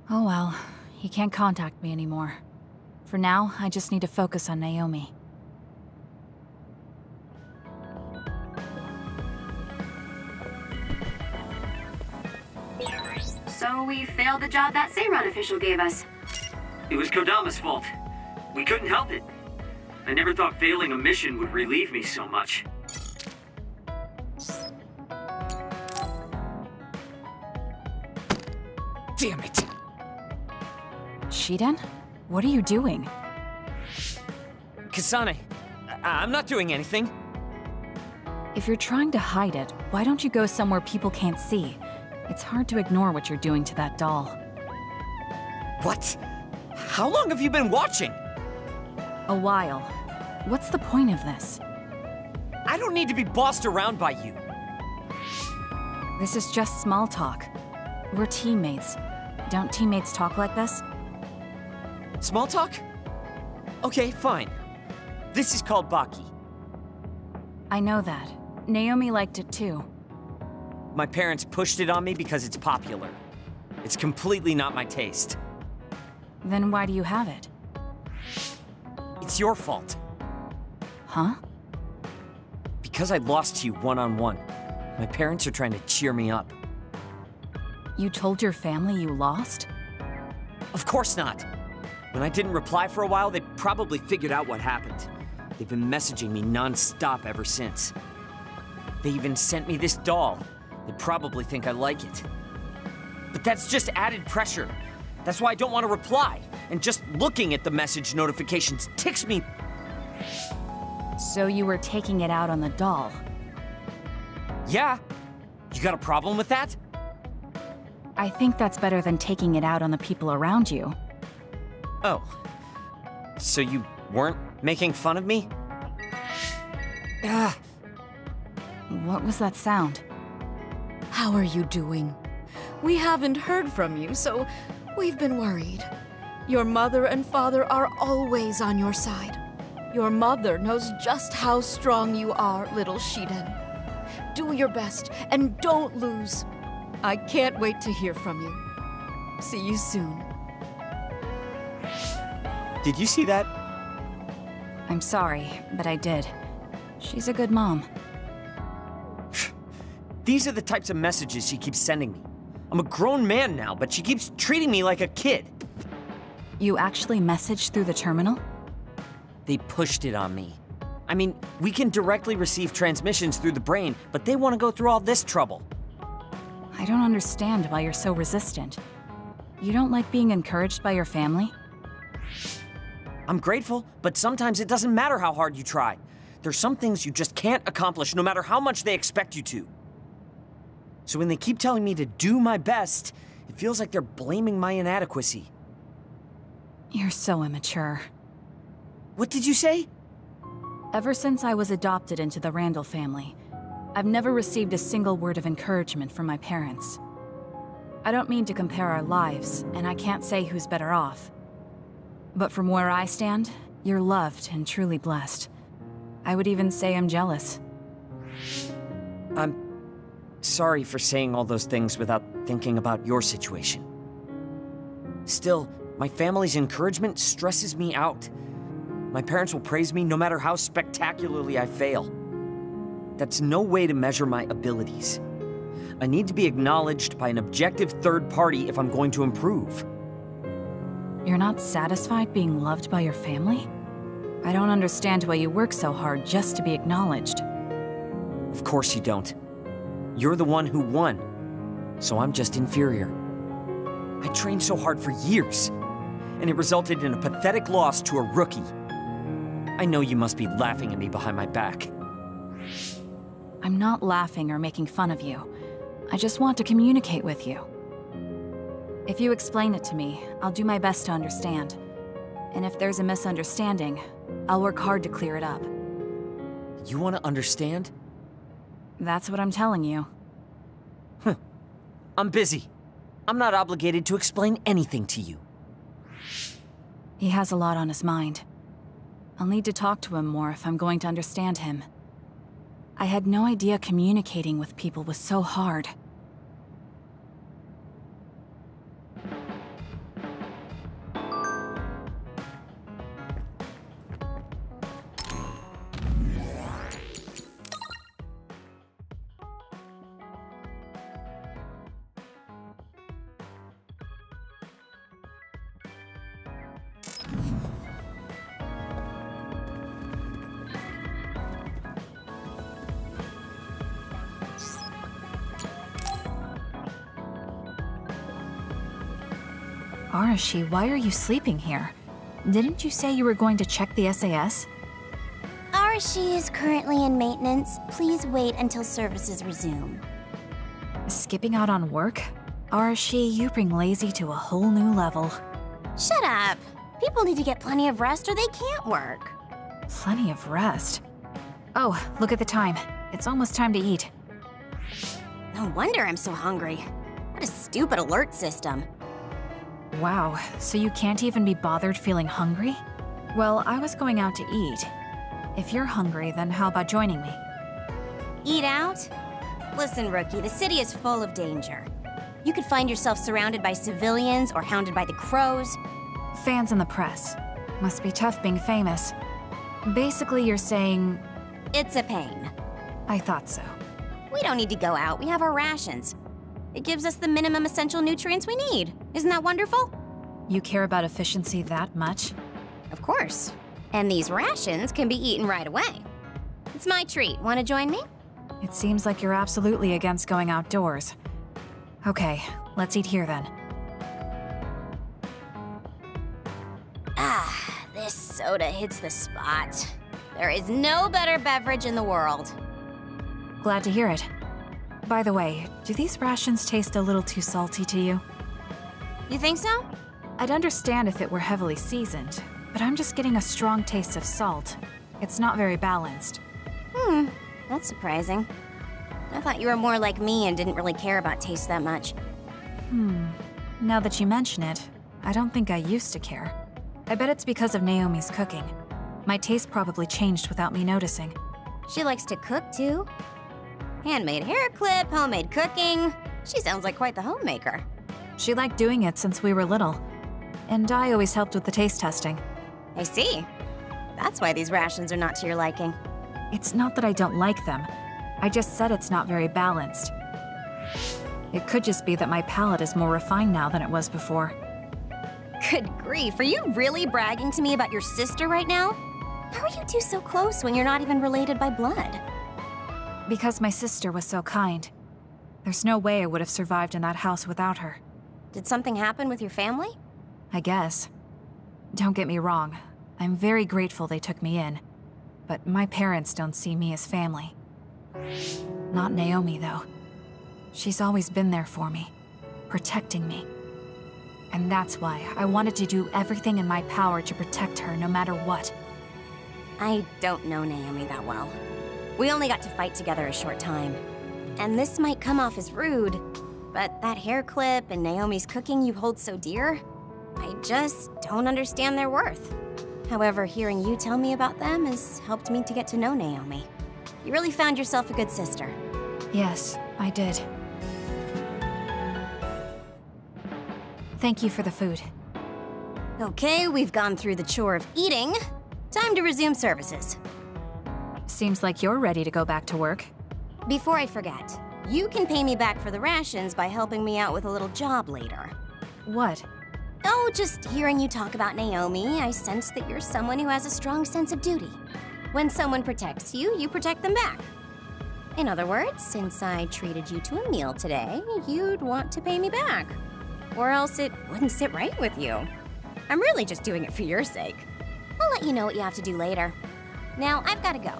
Oh well, he can't contact me anymore. For now, I just need to focus on Naomi. So we failed the job that Seiran official gave us. It was Kodama's fault. We couldn't help it. I never thought failing a mission would relieve me so much. Damn it! Shiden? What are you doing? Kasane, I'm not doing anything. If you're trying to hide it, why don't you go somewhere people can't see? It's hard to ignore what you're doing to that doll. What? How long have you been watching? A while. What's the point of this? I don't need to be bossed around by you. This is just small talk. We're teammates. Don't teammates talk like this? Small talk? Okay, fine. This is called Baki. I know that. Naomi liked it too. My parents pushed it on me because it's popular. It's completely not my taste. Then why do you have it? It's your fault. Huh? Because I lost to you one-on-one. My parents are trying to cheer me up. You told your family you lost? Of course not. When I didn't reply for a while, they probably figured out what happened. They've been messaging me non-stop ever since. They even sent me this doll. They probably think I like it. But that's just added pressure. That's why I don't want to reply. And just looking at the message notifications ticks me. So you were taking it out on the doll? Yeah. You got a problem with that? I think that's better than taking it out on the people around you. Oh. So you weren't making fun of me? Ah. What was that sound? How are you doing? We haven't heard from you, so we've been worried. Your mother and father are always on your side. Your mother knows just how strong you are, little Shiden. Do your best, and don't lose. I can't wait to hear from you. See you soon. Did you see that? I'm sorry, but I did. She's a good mom. These are the types of messages she keeps sending me. I'm a grown man now, but she keeps treating me like a kid. You actually messaged through the terminal? They pushed it on me. I mean, we can directly receive transmissions through the brain, but they want to go through all this trouble. I don't understand why you're so resistant. You don't like being encouraged by your family? I'm grateful, but sometimes it doesn't matter how hard you try. There's some things you just can't accomplish no matter how much they expect you to. So when they keep telling me to do my best, it feels like they're blaming my inadequacy. You're so immature. What did you say? Ever since I was adopted into the Randall family, I've never received a single word of encouragement from my parents. I don't mean to compare our lives, and I can't say who's better off. But from where I stand, you're loved and truly blessed. I would even say I'm jealous. I'm sorry for saying all those things without thinking about your situation. Still, my family's encouragement stresses me out. My parents will praise me no matter how spectacularly I fail. That's no way to measure my abilities. I need to be acknowledged by an objective third party if I'm going to improve. You're not satisfied being loved by your family? I don't understand why you work so hard just to be acknowledged. Of course you don't. You're the one who won, so I'm just inferior. I trained so hard for years, and it resulted in a pathetic loss to a rookie. I know you must be laughing at me behind my back. I'm not laughing or making fun of you. I just want to communicate with you. If you explain it to me, I'll do my best to understand. And if there's a misunderstanding, I'll work hard to clear it up. You want to understand? That's what I'm telling you. I'm busy. I'm not obligated to explain anything to you. He has a lot on his mind. I'll need to talk to him more if I'm going to understand him. I had no idea communicating with people was so hard. Arashi, why are you sleeping here? Didn't you say you were going to check the SAS? Arashi is currently in maintenance. Please wait until services resume. Skipping out on work? Arashi, you bring lazy to a whole new level. Shut up! People need to get plenty of rest or they can't work. Plenty of rest? Oh, look at the time. It's almost time to eat. No wonder I'm so hungry. What a stupid alert system. Wow, so you can't even be bothered feeling hungry? Well, I was going out to eat. If you're hungry, then how about joining me? Eat out? Listen, Rookie, the city is full of danger. You could find yourself surrounded by civilians or hounded by the crows. Fans in the press. Must be tough being famous. Basically, you're saying... It's a pain. I thought so. We don't need to go out. We have our rations. It gives us the minimum essential nutrients we need. Isn't that wonderful? You care about efficiency that much? Of course. And these rations can be eaten right away. It's my treat. Want to join me? It seems like you're absolutely against going outdoors. Okay, let's eat here then. Ah, this soda hits the spot. There is no better beverage in the world. Glad to hear it. By the way, do these rations taste a little too salty to you? You think so? I'd understand if it were heavily seasoned, but I'm just getting a strong taste of salt. It's not very balanced. That's surprising. I thought you were more like me and didn't really care about taste that much. Now that you mention it, I don't think I used to care. I bet it's because of Naomi's cooking. My taste probably changed without me noticing. She likes to cook, too. Handmade hair clip, homemade cooking. She sounds like quite the homemaker. She liked doing it since we were little. And I always helped with the taste testing. I see. That's why these rations are not to your liking. It's not that I don't like them. I just said it's not very balanced. It could just be that my palate is more refined now than it was before. Good grief, are you really bragging to me about your sister right now? How are you two so close when you're not even related by blood? Because my sister was so kind. There's no way I would have survived in that house without her. Did something happen with your family? I guess. Don't get me wrong. I'm very grateful they took me in. But my parents don't see me as family. Not Naomi, though. She's always been there for me, protecting me. And that's why I wanted to do everything in my power to protect her no matter what. I don't know Naomi that well. We only got to fight together a short time. And this might come off as rude, but that hair clip and Naomi's cooking you hold so dear, I just don't understand their worth. However, hearing you tell me about them has helped me to get to know Naomi. You really found yourself a good sister. Yes, I did. Thank you for the food. Okay, we've gone through the chore of eating. Time to resume services. Seems like you're ready to go back to work. Before I forget, you can pay me back for the rations by helping me out with a little job later. What? Oh, just hearing you talk about Naomi, I sense that you're someone who has a strong sense of duty. When someone protects you, you protect them back. In other words, since I treated you to a meal today, you'd want to pay me back. Or else it wouldn't sit right with you. I'm really just doing it for your sake. I'll let you know what you have to do later. Now, I've got to go.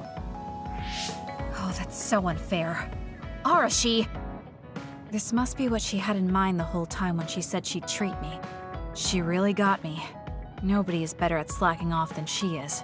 Oh, that's so unfair. Arashi! This must be what she had in mind the whole time when she said she'd treat me. She really got me. Nobody is better at slacking off than she is.